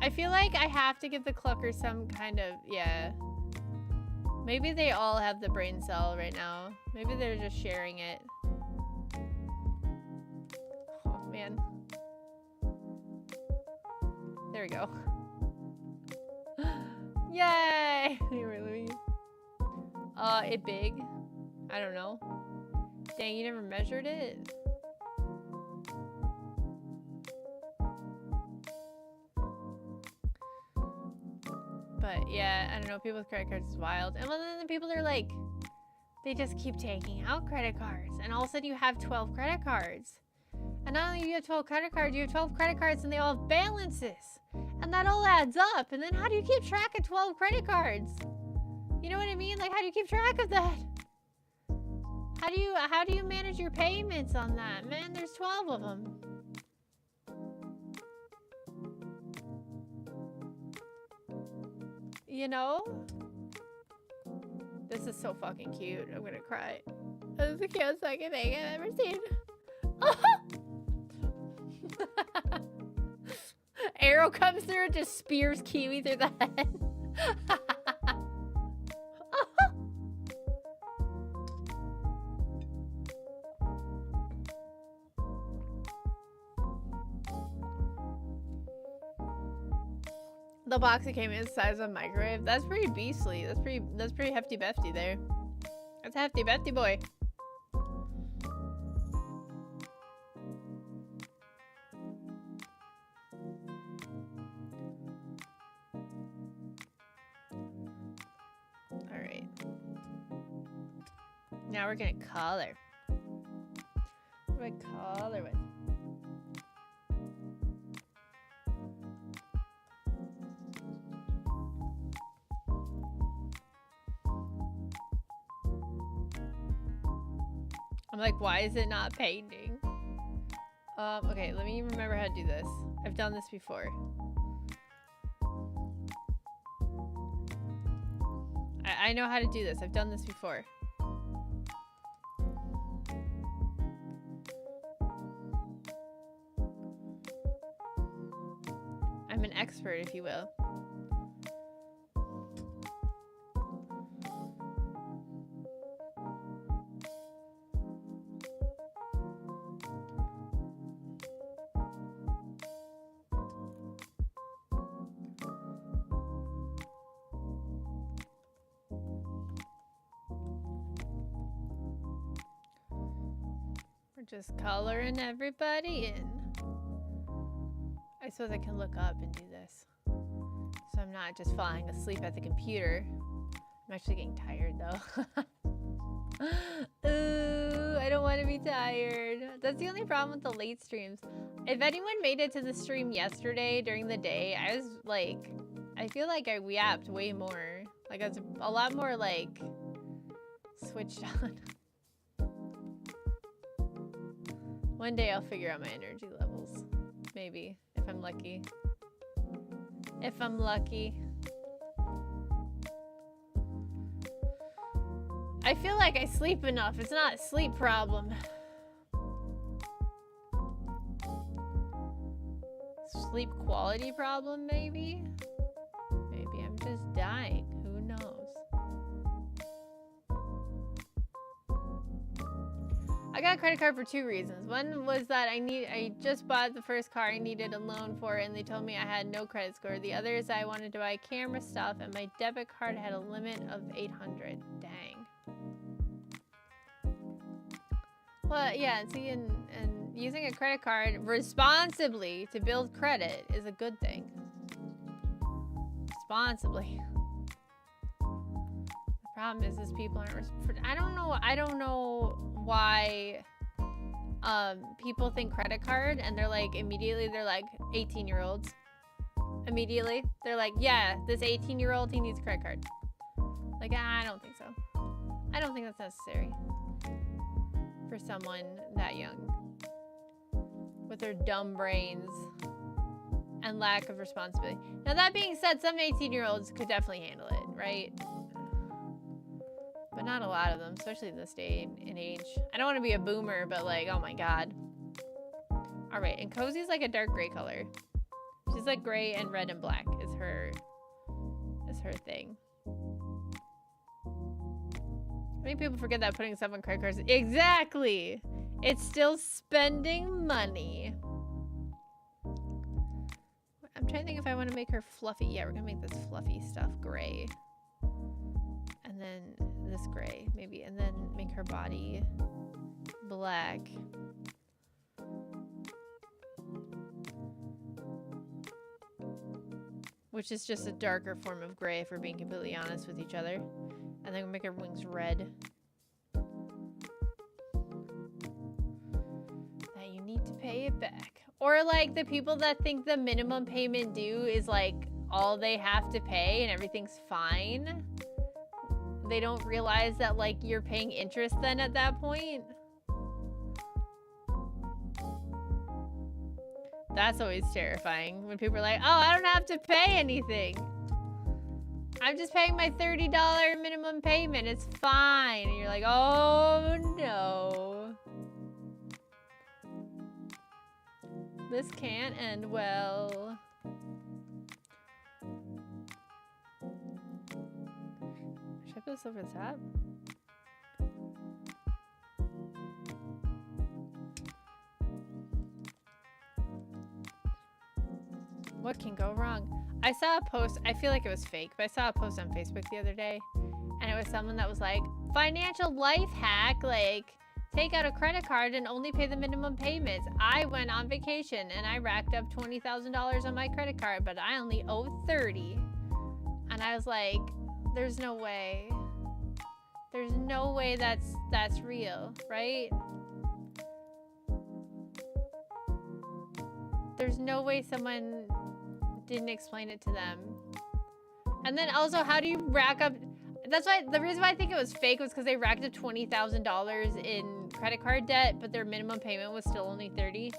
A: I feel like I have to give the Clucker some kind of, yeah. Maybe they all have the brain cell right now. Maybe they're just sharing it. Oh, man. There we go. Yay! It big? I don't know. Dang, you never measured it? But yeah, I don't know, people with credit cards is wild. And then the people are like, they just keep taking out credit cards. And all of a sudden you have 12 credit cards. And not only do you have 12 credit cards, you have 12 credit cards and they all have balances. And that all adds up. And then how do you keep track of 12 credit cards? You know what I mean? Like, how do you keep track of that? How do you manage your payments on that? Man, there's 12 of them. You know? This is so fucking cute. I'm gonna cry. This is the cutest fucking thing I've ever seen. Arrow comes through and just spears Kiwi through the head. The box that came in the size of a microwave. That's pretty beastly. That's pretty hefty befty there. That's a hefty befty boy. Alright. Now we're gonna color. What do I color with? I'm like, why is it not painting? Okay, let me remember how to do this. I've done this before. I know how to do this. I've done this before. I'm an expert, if you will. Just coloring everybody in. I suppose I can look up and do this. So I'm not just falling asleep at the computer. I'm actually getting tired though. Ooh, I don't want to be tired. That's the only problem with the late streams. If anyone made it to the stream yesterday during the day, I was like, I feel like I yapped way more. Like I was a lot more like switched on. One day I'll figure out my energy levels. Maybe, if I'm lucky. If I'm lucky. I feel like I sleep enough. It's not a sleep problem. Sleep quality problem, maybe? Maybe I'm just dying. Who knows? I got a credit card for 2 reasons. One was that I just bought the first car I needed a loan for, and they told me I had no credit score. The other is I wanted to buy camera stuff, and my debit card had a limit of 800. Dang. Well, yeah, see, and using a credit card responsibly to build credit is a good thing. Responsibly. The problem is people aren't. I don't know why people think credit card and they're like immediately they're like 18-year-olds. Immediately they're like, yeah, this 18-year-old, he needs a credit card. Like, I don't think so. I don't think that's necessary for someone that young with their dumb brains and lack of responsibility. Now that being said, some 18-year-olds could definitely handle it, right? But not a lot of them, especially in this day and age. I don't want to be a boomer, but like, oh my god. All right, and Cozy's like a dark gray color. She's like gray and red and black is her thing. Many people forget that putting stuff on credit cards. Exactly. It's still spending money. I'm trying to think if I want to make her fluffy. Yeah, we're gonna make this fluffy stuff gray. And then this gray, maybe. And then make her body black. Which is just a darker form of gray, if we're being completely honest with each other. And then we'll make her wings red. Now you need to pay it back. Or like the people that think the minimum payment due is like all they have to pay and everything's fine. They don't realize that like you're paying interest then at that point. That's always terrifying when people are like, oh, I don't have to pay anything. I'm just paying my $30 minimum payment. It's fine. And you're like, oh no. This can't end well. Should I put this over the top? What can go wrong? I saw a post, I feel like it was fake, but I saw a post on Facebook the other day, and it was someone that was like, financial life hack, like, take out a credit card and only pay the minimum payments. I went on vacation and I racked up $20,000 on my credit card, but I only owe $30. And I was like, there's no way. There's no way that's real, right? There's no way someone didn't explain it to them. And then also, how do you rack up? That's why the reason why I think it was fake was because they racked up $20,000 in credit card debt, but their minimum payment was still only $30.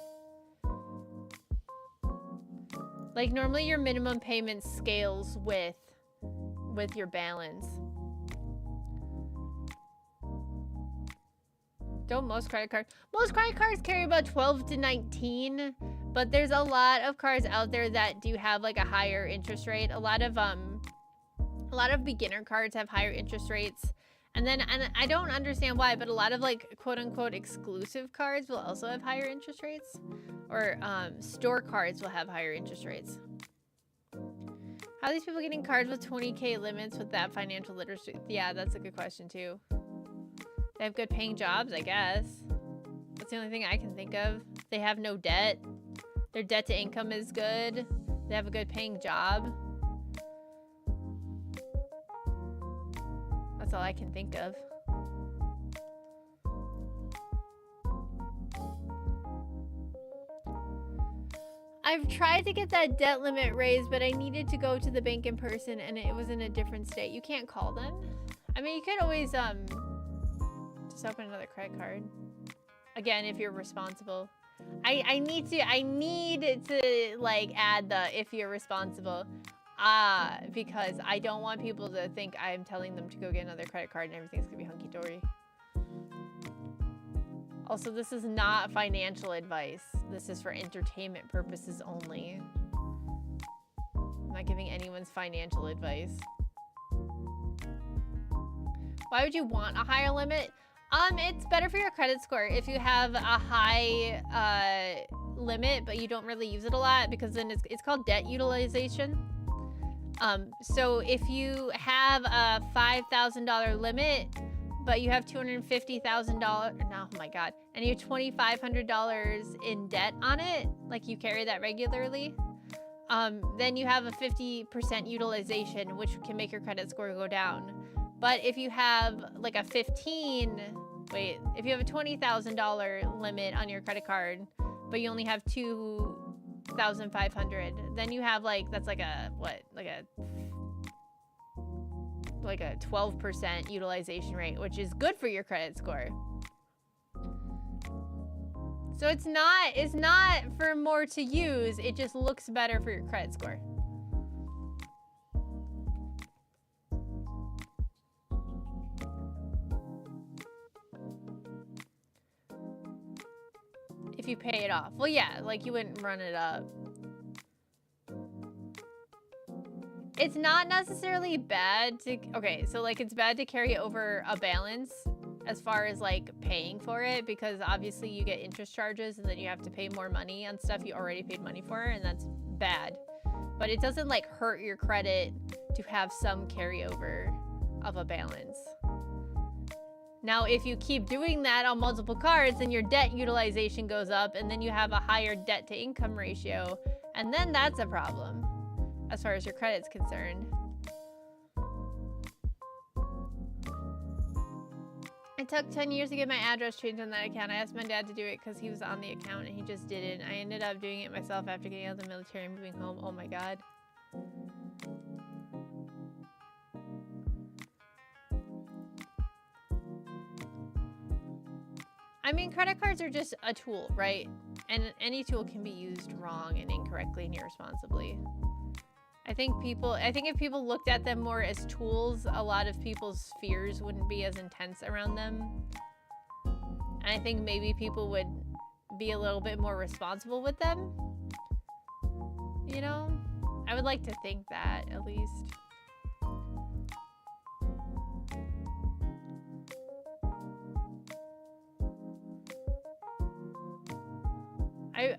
A: Like normally your minimum payment scales with your balance. Don't most credit cards carry about 12 to 19, but there's a lot of cards out there that do have like a higher interest rate. A lot of beginner cards have higher interest rates. And I don't understand why, but a lot of like quote unquote exclusive cards will also have higher interest rates, or store cards will have higher interest rates. How are these people getting cards with 20K limits with that financial literacy? Yeah, that's a good question too. They have good paying jobs, I guess. That's the only thing I can think of. They have no debt. Their debt to income is good. They have a good paying job. That's all I can think of. I've tried to get that debt limit raised, but I needed to go to the bank in person and it was in a different state. You can't call them. I mean, you could always just open another credit card. Again, if you're responsible. I need to like add the if you're responsible. Because I don't want people to think I'm telling them to go get another credit card and everything's gonna be hunky-dory. Also, this is not financial advice. This is for entertainment purposes only. I'm not giving anyone's financial advice. Why would you want a higher limit? It's better for your credit score if you have a high limit, but you don't really use it a lot, because then it's called debt utilization. So if you have a $5,000 limit, but you have $250,000, no, oh my God, and you have $2,500 in debt on it, like you carry that regularly, then you have a 50% utilization, which can make your credit score go down. But if you have like a if you have a $20,000 limit on your credit card, but you only have $2,500, then you have like, that's like a, what, like a 12% utilization rate, which is good for your credit score. So it's not for more to use, it just looks better for your credit score. If you pay it off. Well, yeah, like you wouldn't run it up. It's not necessarily bad to, okay, so like it's bad to carry over a balance as far as like paying for it, because obviously you get interest charges and then you have to pay more money on stuff you already paid money for, and that's bad. But it doesn't like hurt your credit to have some carryover of a balance. Now, if you keep doing that on multiple cards, then your debt utilization goes up, and then you have a higher debt to income ratio, and then that's a problem as far as your credit's concerned. It took 10 years to get my address changed on that account. I asked my dad to do it because he was on the account, and he just didn't. I ended up doing it myself after getting out of the military and moving home. Oh my God. I mean, credit cards are just a tool, right? And any tool can be used wrong and incorrectly and irresponsibly. I think if people looked at them more as tools, a lot of people's fears wouldn't be as intense around them. And I think maybe people would be a little bit more responsible with them. You know? I would like to think that, at least.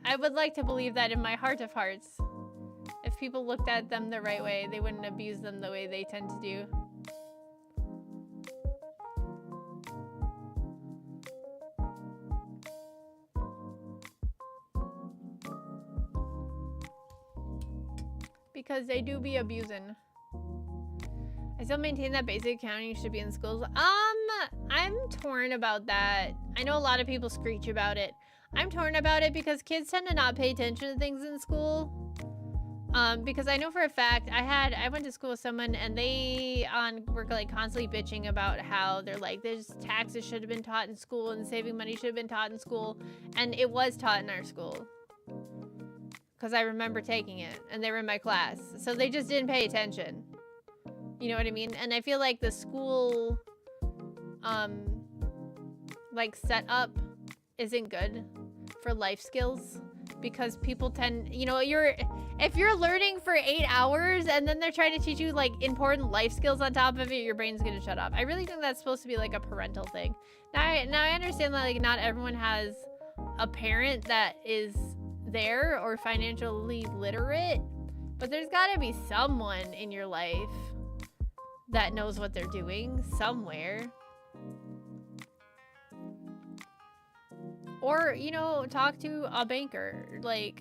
A: I would like to believe that in my heart of hearts. If people looked at them the right way, they wouldn't abuse them the way they tend to do. Because they do be abusing. I still maintain that basic accounting should be in schools. I'm torn about that. I know a lot of people screech about it. I'm torn about it because kids tend to not pay attention to things in school. Because I know for a fact, I went to school with someone and they were like constantly bitching about how they're like, there's taxes should have been taught in school and saving money should have been taught in school. And it was taught in our school. Because I remember taking it and they were in my class. So they just didn't pay attention. You know what I mean? And I feel like the school, like setup isn't good for life skills. Because people tend, you know, if you're learning for 8 hours and then they're trying to teach you like important life skills on top of it, your brain's gonna shut off. I really think that's supposed to be like a parental thing. Now I understand that like not everyone has a parent that is there or financially literate, but there's gotta be someone in your life that knows what they're doing somewhere. Or, you know, talk to a banker. Like,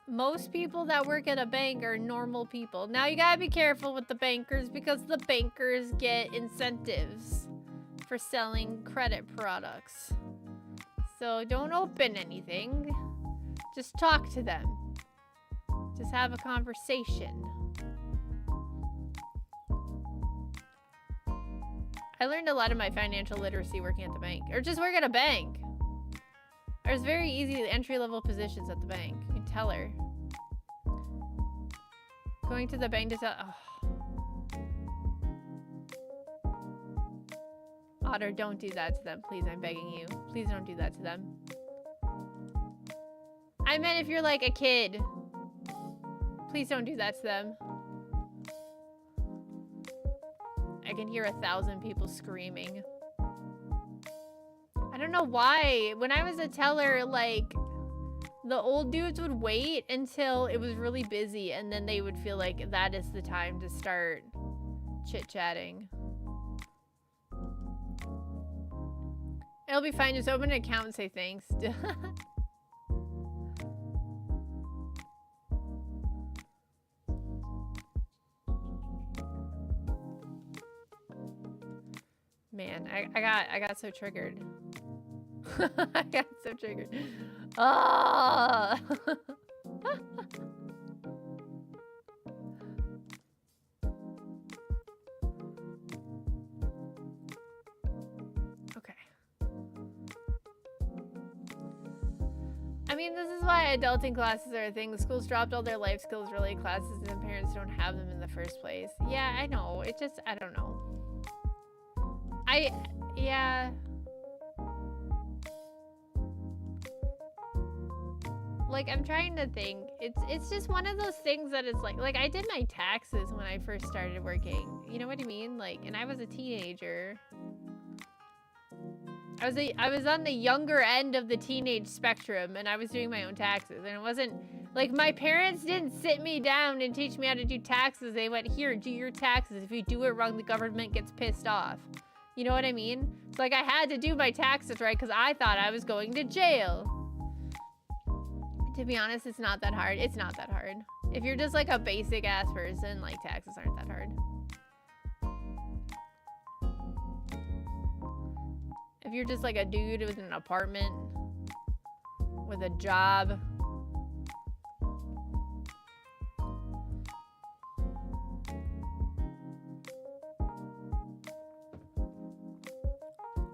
A: most people that work at a bank are normal people. Now, you gotta be careful with the bankers because the bankers get incentives for selling credit products. So don't open anything. Just talk to them. Just have a conversation. I learned a lot of my financial literacy working at the bank. Or just work at a bank. There's very easy entry-level positions at the bank. You can tell her. Going to the bank to tell... Oh. Otter, don't do that to them. Please, I'm begging you. Please don't do that to them. I meant if you're like a kid. Please don't do that to them. I can hear 1,000 people screaming. I don't know why. When I was a teller, like, the old dudes would wait until it was really busy, and then they would feel like that is the time to start chit-chatting. It'll be fine. Just open an account and say thanks. Man, I got so triggered. I got so triggered. Ah! Okay. I mean, this is why adulting classes are a thing. The schools dropped all their life skills related classes and parents don't have them in the first place. Yeah, I know. It just, I don't know. Yeah. Like, I'm trying to think. It's just one of those things that is like I did my taxes when I first started working. You know what I mean? Like, and I was a teenager. I was on the younger end of the teenage spectrum, and I was doing my own taxes. And it wasn't like my parents didn't sit me down and teach me how to do taxes. They went, here, do your taxes. If you do it wrong, the government gets pissed off. You know what I mean? It's like I had to do my taxes right because I thought I was going to jail. To be honest, it's not that hard. It's not that hard. If you're just like a basic ass person, like taxes aren't that hard. If you're just like a dude with an apartment, with a job.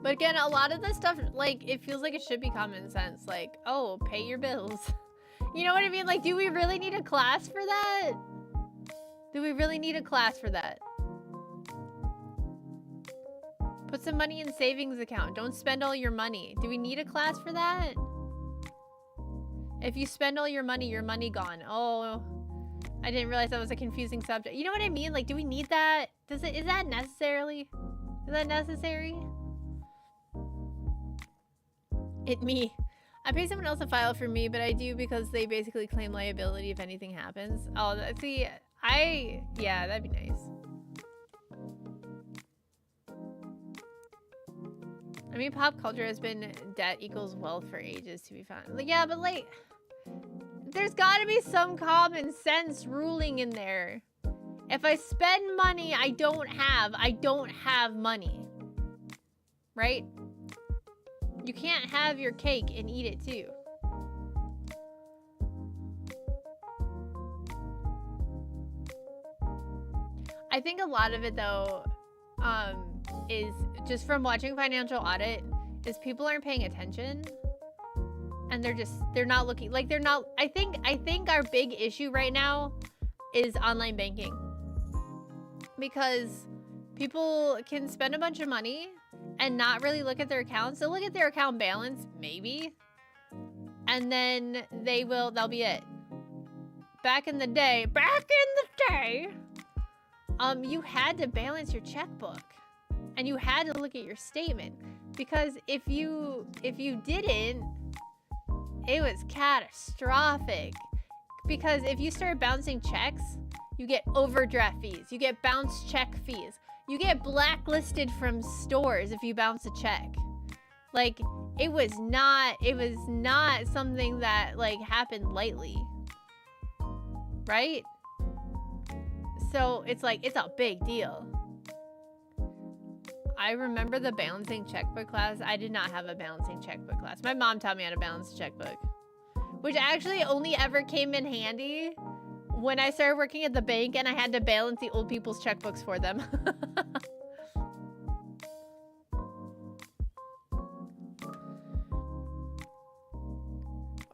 A: But again, a lot of this stuff, like, it feels like it should be common sense. Like, oh, pay your bills. You know what I mean? Like, do we really need a class for that? Do we really need a class for that? Put some money in savings account. Don't spend all your money. Do we need a class for that? If you spend all your money gone. Oh, I didn't realize that was a confusing subject. You know what I mean? Like, do we need that? Is that necessary? Is that necessary? Me. I pay someone else to file for me, but I do because they basically claim liability if anything happens. Oh, see, yeah, that'd be nice. I mean, pop culture has been debt equals wealth for ages, to be found. Like, yeah, but like, there's gotta be some common sense ruling in there. If I spend money I don't have money. Right? You can't have your cake and eat it too. I think a lot of it though, is just from watching Financial Audit, is people aren't paying attention. And they're not looking, like they're not, I think our big issue right now is online banking. Because people can spend a bunch of money and not really look at their accounts. They'll look at their account balance, maybe. And then they'll be it. Back in the day, you had to balance your checkbook. And you had to look at your statement. Because if you didn't, it was catastrophic. Because if you start bouncing checks, you get overdraft fees. You get bounce check fees. You get blacklisted from stores if you bounce a check. Like, it was not something that, like, happened lightly. Right? So, it's like, it's a big deal. I remember the balancing checkbook class. I did not have a balancing checkbook class. My mom taught me how to balance a checkbook, which actually only ever came in handy when I started working at the bank and I had to balance the old people's checkbooks for them.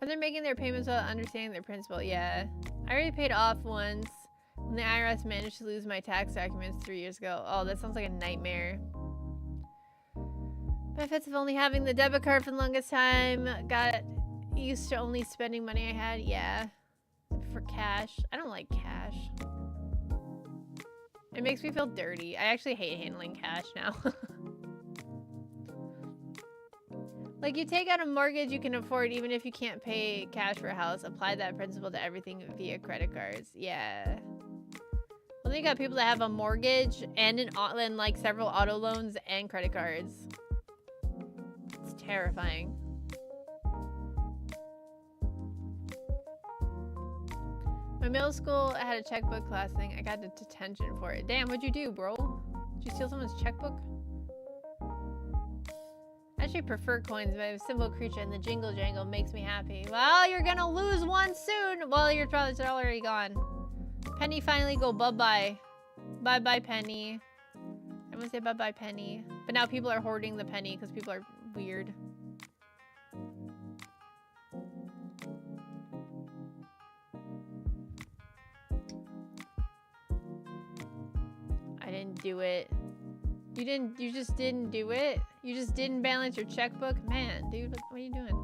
A: Or they're making their payments without understanding their principal. Yeah. I already paid off once when the IRS managed to lose my tax documents 3 years ago. Oh, that sounds like a nightmare. Benefits of only having the debit card for the longest time. Got used to only spending money I had. Yeah. For cash. I don't like cash. It makes me feel dirty. I actually hate handling cash now. Like, you take out a mortgage you can afford even if you can't pay cash for a house. Apply that principle to everything via credit cards. Yeah. Well, then you got people that have a mortgage and like several auto loans and credit cards. It's terrifying. My middle school had a checkbook class thing. I got detention for it. Damn, what'd you do, bro? Did you steal someone's checkbook? I actually prefer coins, but a simple creature and the jingle jangle makes me happy. Well, you're gonna lose one soon. Well, your brother's already gone. Penny finally go bye-bye. Bye-bye, Penny. I want to say bye-bye, Penny. But now people are hoarding the penny because people are weird. I didn't do it. You just didn't do it? You just didn't balance your checkbook? Man, dude, what are you doing?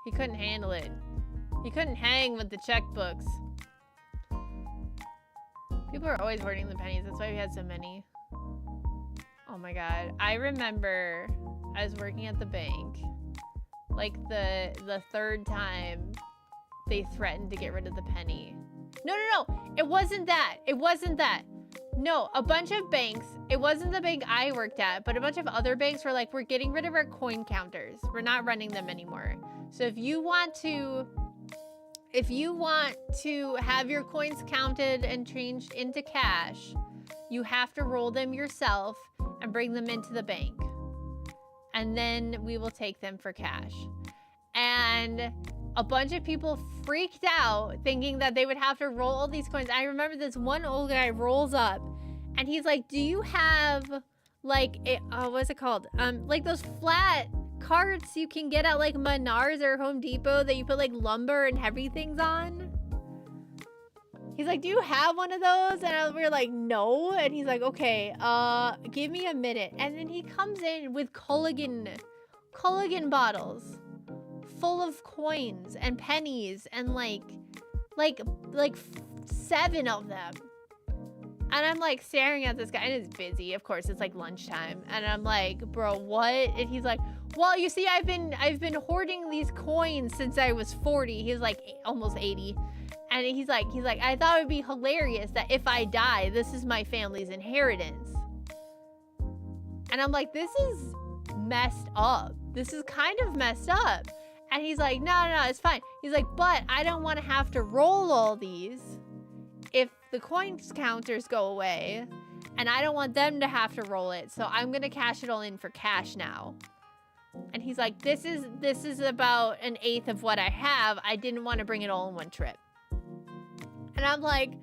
A: He couldn't handle it. He couldn't hang with the checkbooks. People are always hoarding the pennies. That's why we had so many. Oh my god. I remember I was working at the bank. Like the third time they threatened to get rid of the penny. No. It wasn't that. It wasn't that. No, a bunch of banks, it wasn't the bank I worked at, but a bunch of other banks were like, we're getting rid of our coin counters. We're not running them anymore. So if you want to have your coins counted and changed into cash, you have to roll them yourself and bring them into the bank. And then we will take them for cash. And a bunch of people freaked out thinking that they would have to roll all these coins. I remember this one old guy rolls up and he's like, do you have like, what's it called? Like those flat carts you can get at like Menards or Home Depot that you put like lumber and heavy things on? He's like, do you have one of those? And we were like, no. And he's like, okay, give me a minute. And then he comes in with Culligan bottles full of coins and pennies and like 7 of them. And I'm like staring at this guy and it's busy. Of course, it's like lunchtime. And I'm like, bro, what? And he's like, well, you see, I've been hoarding these coins since I was 40. He was like almost 80. And he's like, I thought it would be hilarious that if I die, this is my family's inheritance. And I'm like, this is messed up. This is kind of messed up. And he's like, no, it's fine. He's like, but I don't want to have to roll all these if the coins counters go away. And I don't want them to have to roll it. So I'm going to cash it all in for cash now. And he's like, this is about 1/8 of what I have. I didn't want to bring it all in one trip. And I'm like,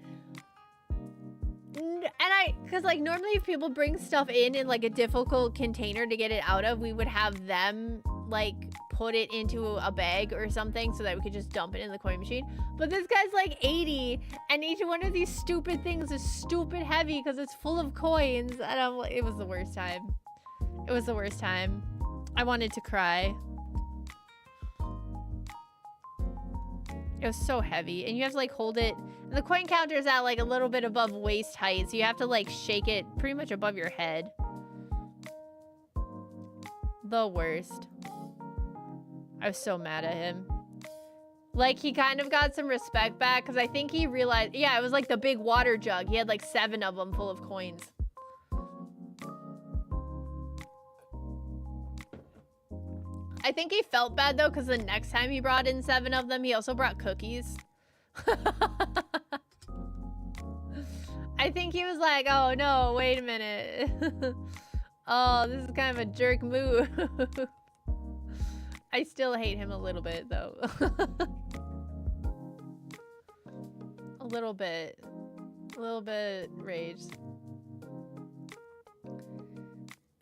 A: because like normally if people bring stuff in like a difficult container to get it out of, we would have them like put it into a bag or something so that we could just dump it in the coin machine. But this guy's like 80 and each one of these stupid things is stupid heavy because it's full of coins. And I'm like, it was the worst time. It was the worst time. I wanted to cry. It was so heavy and you have to like hold it. And the coin counter is at like a little bit above waist height, so you have to like shake it pretty much above your head. The worst. I was so mad at him. Like, he kind of got some respect back because I think he realized, yeah, it was like the big water jug. He had like 7 of them full of coins. I think he felt bad though, because the next time he brought in 7 of them, he also brought cookies. I think he was like, oh no, wait a minute. Oh, this is kind of a jerk move. I still hate him a little bit though. A little bit rage.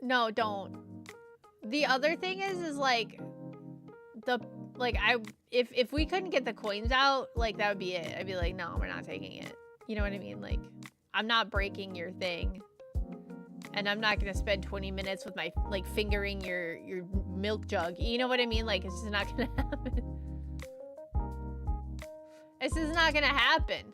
A: No, don't. The other thing is like if we couldn't get the coins out, like that would be it. I'd be like, no, we're not taking it. You know what I mean? Like, I'm not breaking your thing. And I'm not gonna spend 20 minutes with my, like, fingering your milk jug. You know what I mean? Like, it's just not gonna happen. This is not gonna happen.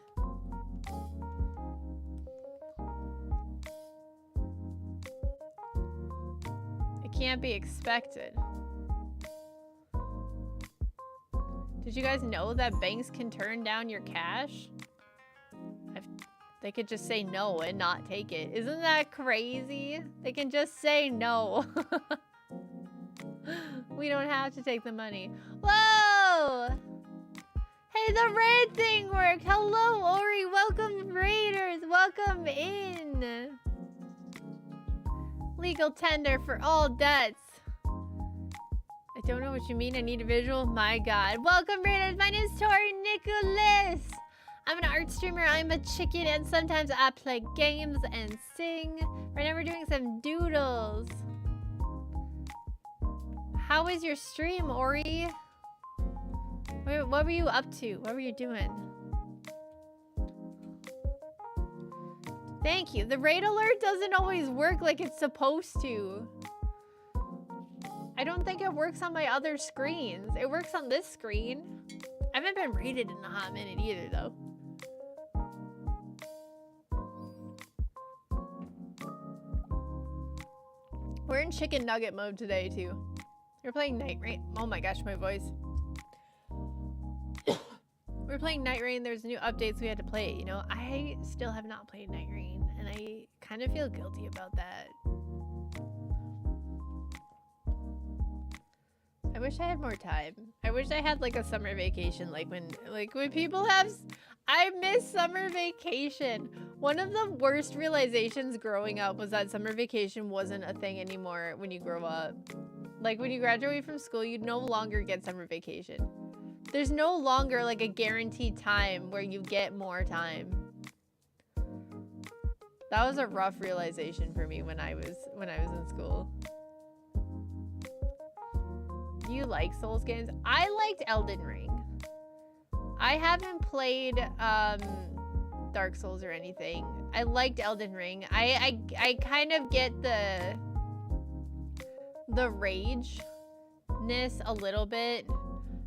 A: It can't be expected. Did you guys know that banks can turn down your cash? They could just say no and not take it. Isn't that crazy? They can just say no. We don't have to take the money. Whoa! Hey, the raid thing worked. Hello, Ori. Welcome, raiders. Welcome in. Legal tender for all debts. I don't know what you mean. I need a visual. My God. Welcome, raiders. My name is torinikulasbusiness. I'm an art streamer, I'm a chicken, and sometimes I play games and sing. Right now we're doing some doodles. How was your stream, Ori? What were you up to? What were you doing? Thank you. The raid alert doesn't always work like it's supposed to. I don't think it works on my other screens. It works on this screen. I haven't been raided in a hot minute either, though. We're in chicken nugget mode today, too. We're playing Night Rain. Oh my gosh, my voice. We're playing Night Rain. There's new updates. We had to play it, you know? I still have not played Night Rain, and I kind of feel guilty about that. I wish I had more time. I wish I had, like, a summer vacation, like when people have... I miss summer vacation. One of the worst realizations growing up was that summer vacation wasn't a thing anymore when you grow up. Like, when you graduate from school, you no longer get summer vacation. There's no longer, like, a guaranteed time where you get more time. That was a rough realization for me when I was in school. Do you like Souls games? I liked Elden Ring. I haven't played Dark Souls or anything. I liked Elden Ring. I kind of get the rage-ness a little bit.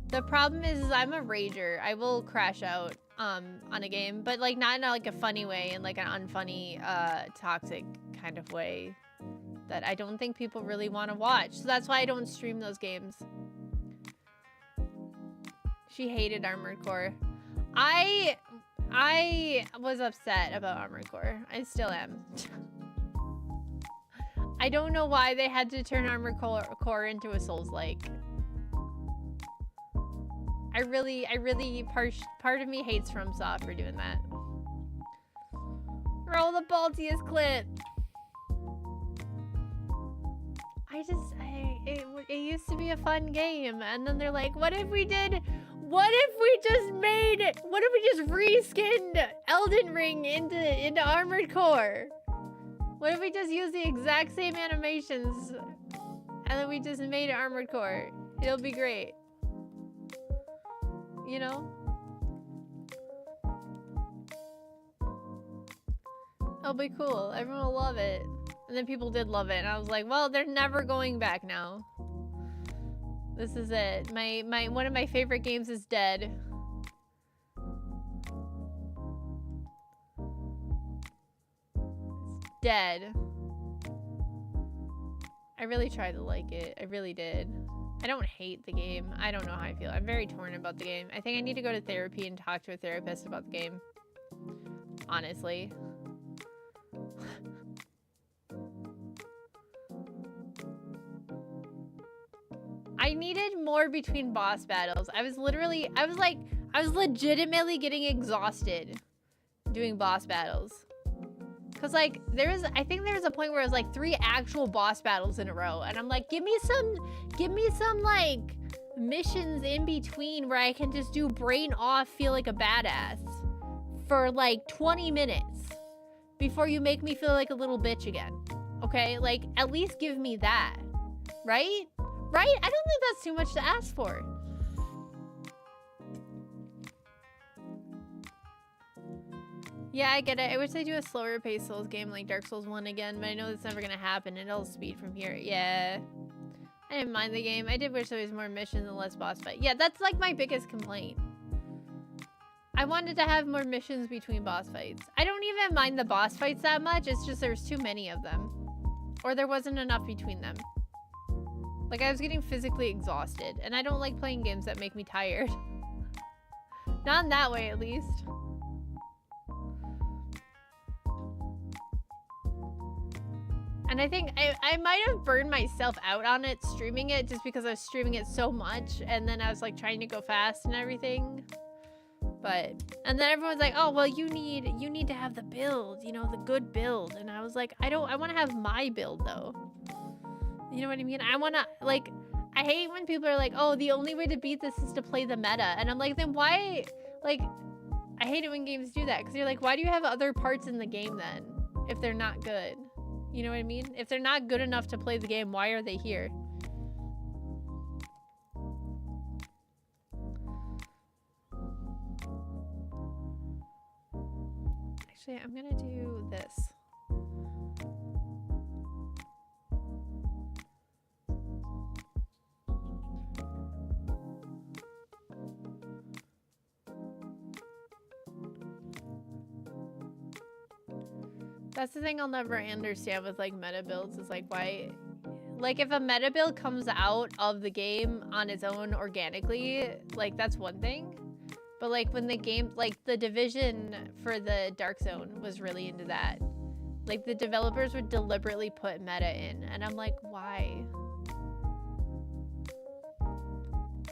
A: The problem is I'm a rager. I will crash out on a game, but like not in like a funny way, in like an unfunny, toxic kind of way that I don't think people really want to watch. So that's why I don't stream those games. She hated Armored Core. I was upset about Armored Core. I still am. I don't know why they had to turn Armored Core into a Souls-like. I really, part of me hates FromSoft for doing that. Roll the Baltius clip. It used to be a fun game, and then they're like, what if we just reskinned Elden Ring into Armored Core? What if we just used the exact same animations, and then we just made Armored Core? It'll be great. You know? It'll be cool. Everyone will love it. And then people did love it, and I was like, well, they're never going back now. This is it. One of my favorite games is dead. It's dead. I really tried to like it. I really did. I don't hate the game. I don't know how I feel. I'm very torn about the game. I think I need to go to therapy and talk to a therapist about the game. Honestly. I needed more between boss battles. I was legitimately getting exhausted doing boss battles. Cause like I think there was a point where it was like 3 actual boss battles in a row, and I'm like, give me some like missions in between where I can just do brain off, feel like a badass for like 20 minutes before you make me feel like a little bitch again. Okay, like at least give me that, right? Right? I don't think that's too much to ask for. Yeah, I get it. I wish they do a slower paced Souls game like Dark Souls 1 again, but I know that's never gonna happen and it'll speed from here. Yeah. I didn't mind the game. I did wish there was more missions and less boss fight. Yeah, that's like my biggest complaint. I wanted to have more missions between boss fights. I don't even mind the boss fights that much. It's just there's too many of them. Or there wasn't enough between them. Like I was getting physically exhausted, and I don't like playing games that make me tired. Not in that way, at least. And I think I might have burned myself out on it, streaming it, just because I was streaming it so much, and then I was like trying to go fast and everything. But, and then everyone's like, oh, well, you need to have the build, you know, the good build. And I was like, I want to have my build though. You know what I mean? I want to, like, I hate when people are like, oh, the only way to beat this is to play the meta. And I'm like, then why, like, I hate it when games do that. Because you're like, why do you have other parts in the game then if they're not good? You know what I mean? If they're not good enough to play the game, why are they here? Actually, I'm gonna do this. That's the thing I'll never understand with like meta builds is like why, like if a meta build comes out of the game on its own organically, like that's one thing. But like when the game, like the Division for the Dark Zone was really into that. Like the developers would deliberately put meta in, and I'm like, why?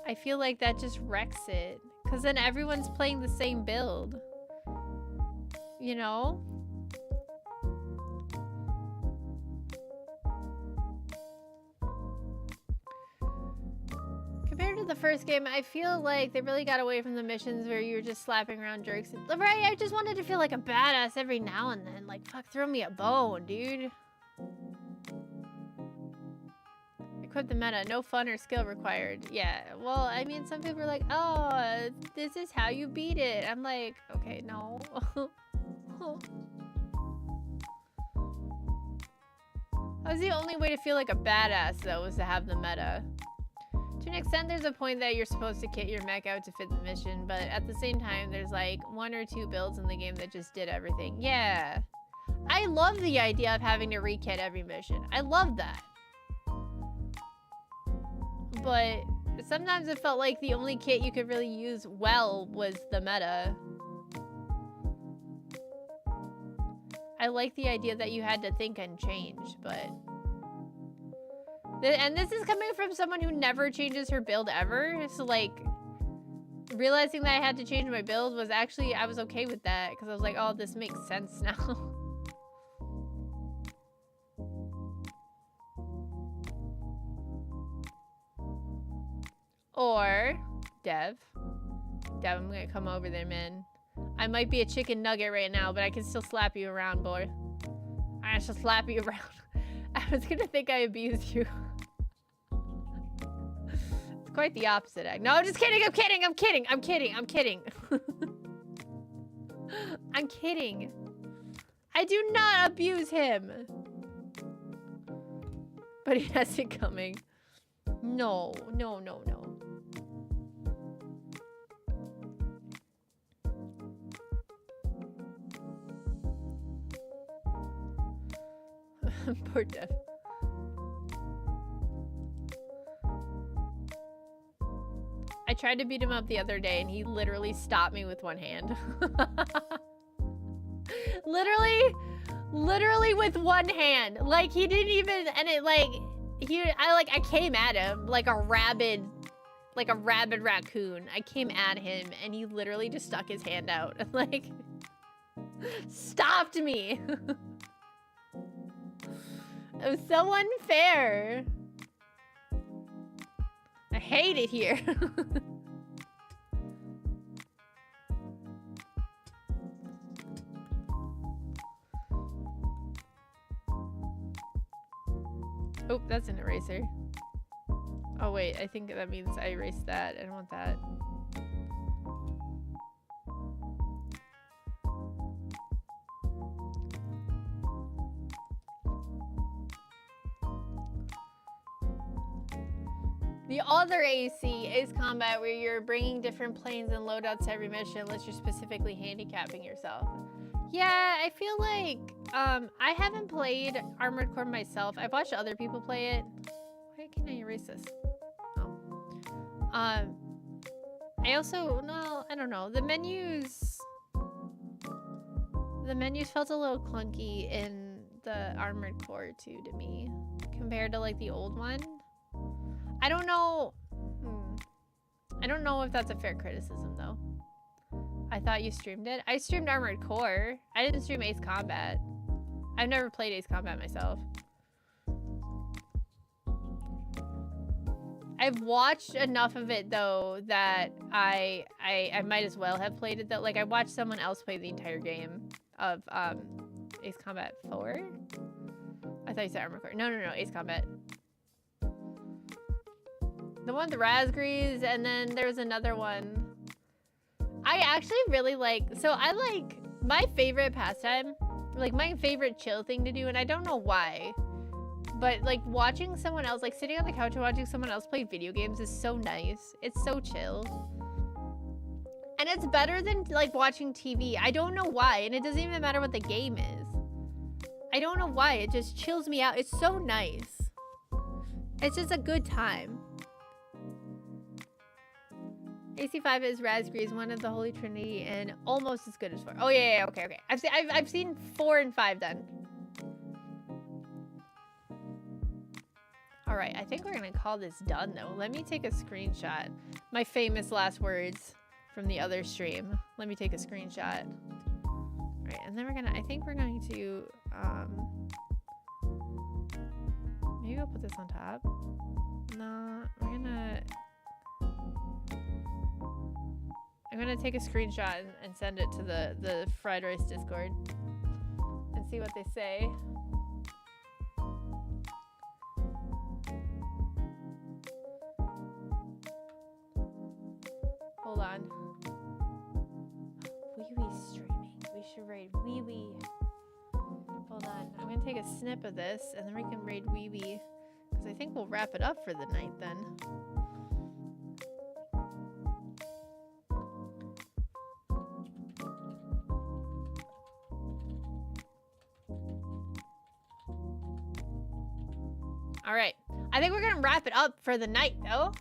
A: I feel like that just wrecks it, because then everyone's playing the same build. You know? Compared to the first game, I feel like they really got away from the missions where you were just slapping around jerks. Right? I just wanted to feel like a badass every now and then. Like, fuck, throw me a bone, dude. Equip the meta. No fun or skill required. Yeah, well, I mean, some people are like, oh, this is how you beat it. I'm like, okay, no. That was the only way to feel like a badass, though, was to have the meta. To an extent, there's a point that you're supposed to kit your mech out to fit the mission, but at the same time, there's like 1 or 2 builds in the game that just did everything. Yeah. I love the idea of having to re-kit every mission. I love that. But sometimes it felt like the only kit you could really use well was the meta. I like the idea that you had to think and change, but... And this is coming from someone who never changes her build ever. So like, realizing that I had to change my build was actually, I was okay with that. Because I was like, oh, this makes sense now. Or, Dev, I'm gonna come over there, man. I might be a chicken nugget right now, but I can still slap you around, boy. I should slap you around. I was gonna think I abused you. It's quite the opposite act. No, I'm just kidding. I'm kidding. I'm kidding. I'm kidding. I'm kidding. I'm kidding. I do not abuse him. But he has it coming. No, no, no, no. Poor Dev. I tried to beat him up the other day and he literally stopped me with one hand. Literally with one hand. Like he didn't even, and it like, I came at him like a rabid raccoon. I came at him and he literally just stuck his hand out and like stopped me. It was so unfair. I hate it here. Oh, that's an eraser. Oh wait, I think that means I erased that. I don't want that. The other AC is combat, where you're bringing different planes and loadouts to every mission unless you're specifically handicapping yourself. Yeah, I feel like I haven't played Armored Core myself. I've watched other people play it. Why can't I erase this? Oh. I also, no, I don't know. The menus felt a little clunky in the Armored Core 2 to me compared to like the old one. I don't know. I don't know if that's a fair criticism though. I thought you streamed it. I streamed Armored Core. I didn't stream Ace Combat. I've never played Ace Combat myself. I've watched enough of it though that I might as well have played it though. Like I watched someone else play the entire game of Ace Combat 4. I thought you said Armored Core. No, Ace Combat. The one with the raspberries, and then there's another one. I actually really like, so I like, my favorite pastime, like my favorite chill thing to do, and I don't know why, but like watching someone else, like sitting on the couch and watching someone else play video games is so nice. It's so chill. And it's better than like watching TV. I don't know why, and it doesn't even matter what the game is. I don't know why, it just chills me out. It's so nice. It's just a good time. AC5 is raspberries, one of the Holy Trinity, and almost as good as 4. Oh yeah, okay. I've seen 4 and 5 done. All right, I think we're gonna call this done though. Let me take a screenshot. My famous last words from the other stream. Let me take a screenshot. All right, and then I think we're going to, maybe I'll put this on top. No, I'm gonna take a screenshot and send it to the Fried Rice Discord and see what they say. Hold on. Wee streaming. We should raid Wee. Hold on. I'm gonna take a snip of this and then we can raid Wee, because I think we'll wrap it up for the night then. All right, I think we're gonna wrap it up for the night though.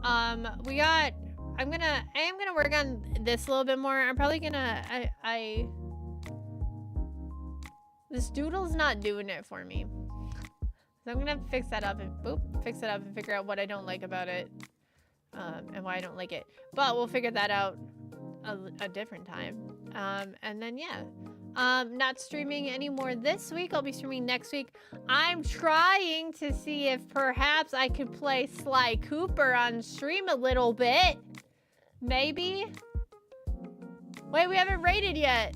A: I am gonna work on this a little bit more. I'm probably gonna, this doodle's not doing it for me. So I'm gonna fix that up and figure out what I don't like about it, and why I don't like it. But we'll figure that out a different time. And then yeah. Not streaming anymore this week. I'll be streaming next week. I'm trying to see if perhaps I could play Sly Cooper on stream a little bit. Maybe? Wait, we haven't rated yet.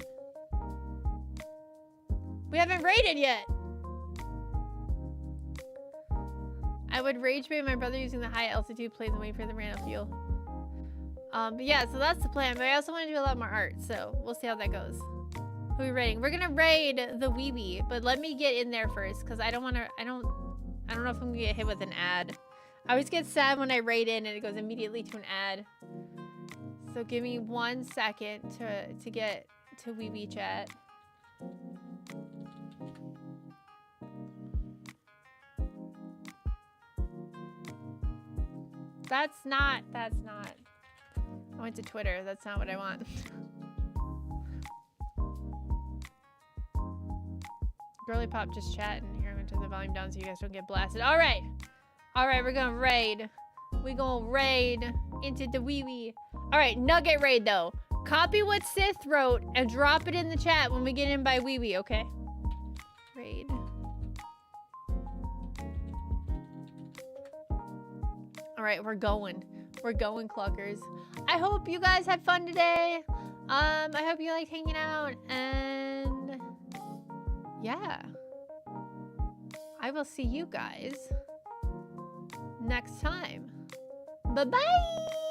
A: I would rage bait my brother using the high altitude planes and wait for the random fuel. But yeah, so that's the plan. But I also want to do a lot more art, so we'll see how that goes. Who are we raiding? We're gonna raid the Wee, but let me get in there first, because I don't know if I'm gonna get hit with an ad. I always get sad when I raid in and it goes immediately to an ad. So give me 1 second to get to Wee chat. That's not. I went to Twitter. That's not what I want. Girly Pop just chatting. Here, I'm gonna turn the volume down so you guys don't get blasted. All right. All right, we're gonna raid. We gonna raid into the wee-wee. All right, nugget raid though. Copy what Sith wrote and drop it in the chat when we get in by wee-wee, okay? Raid. All right, we're going. We're going, cluckers. I hope you guys had fun today. I hope you liked hanging out, and yeah. I will see you guys next time. Bye-bye!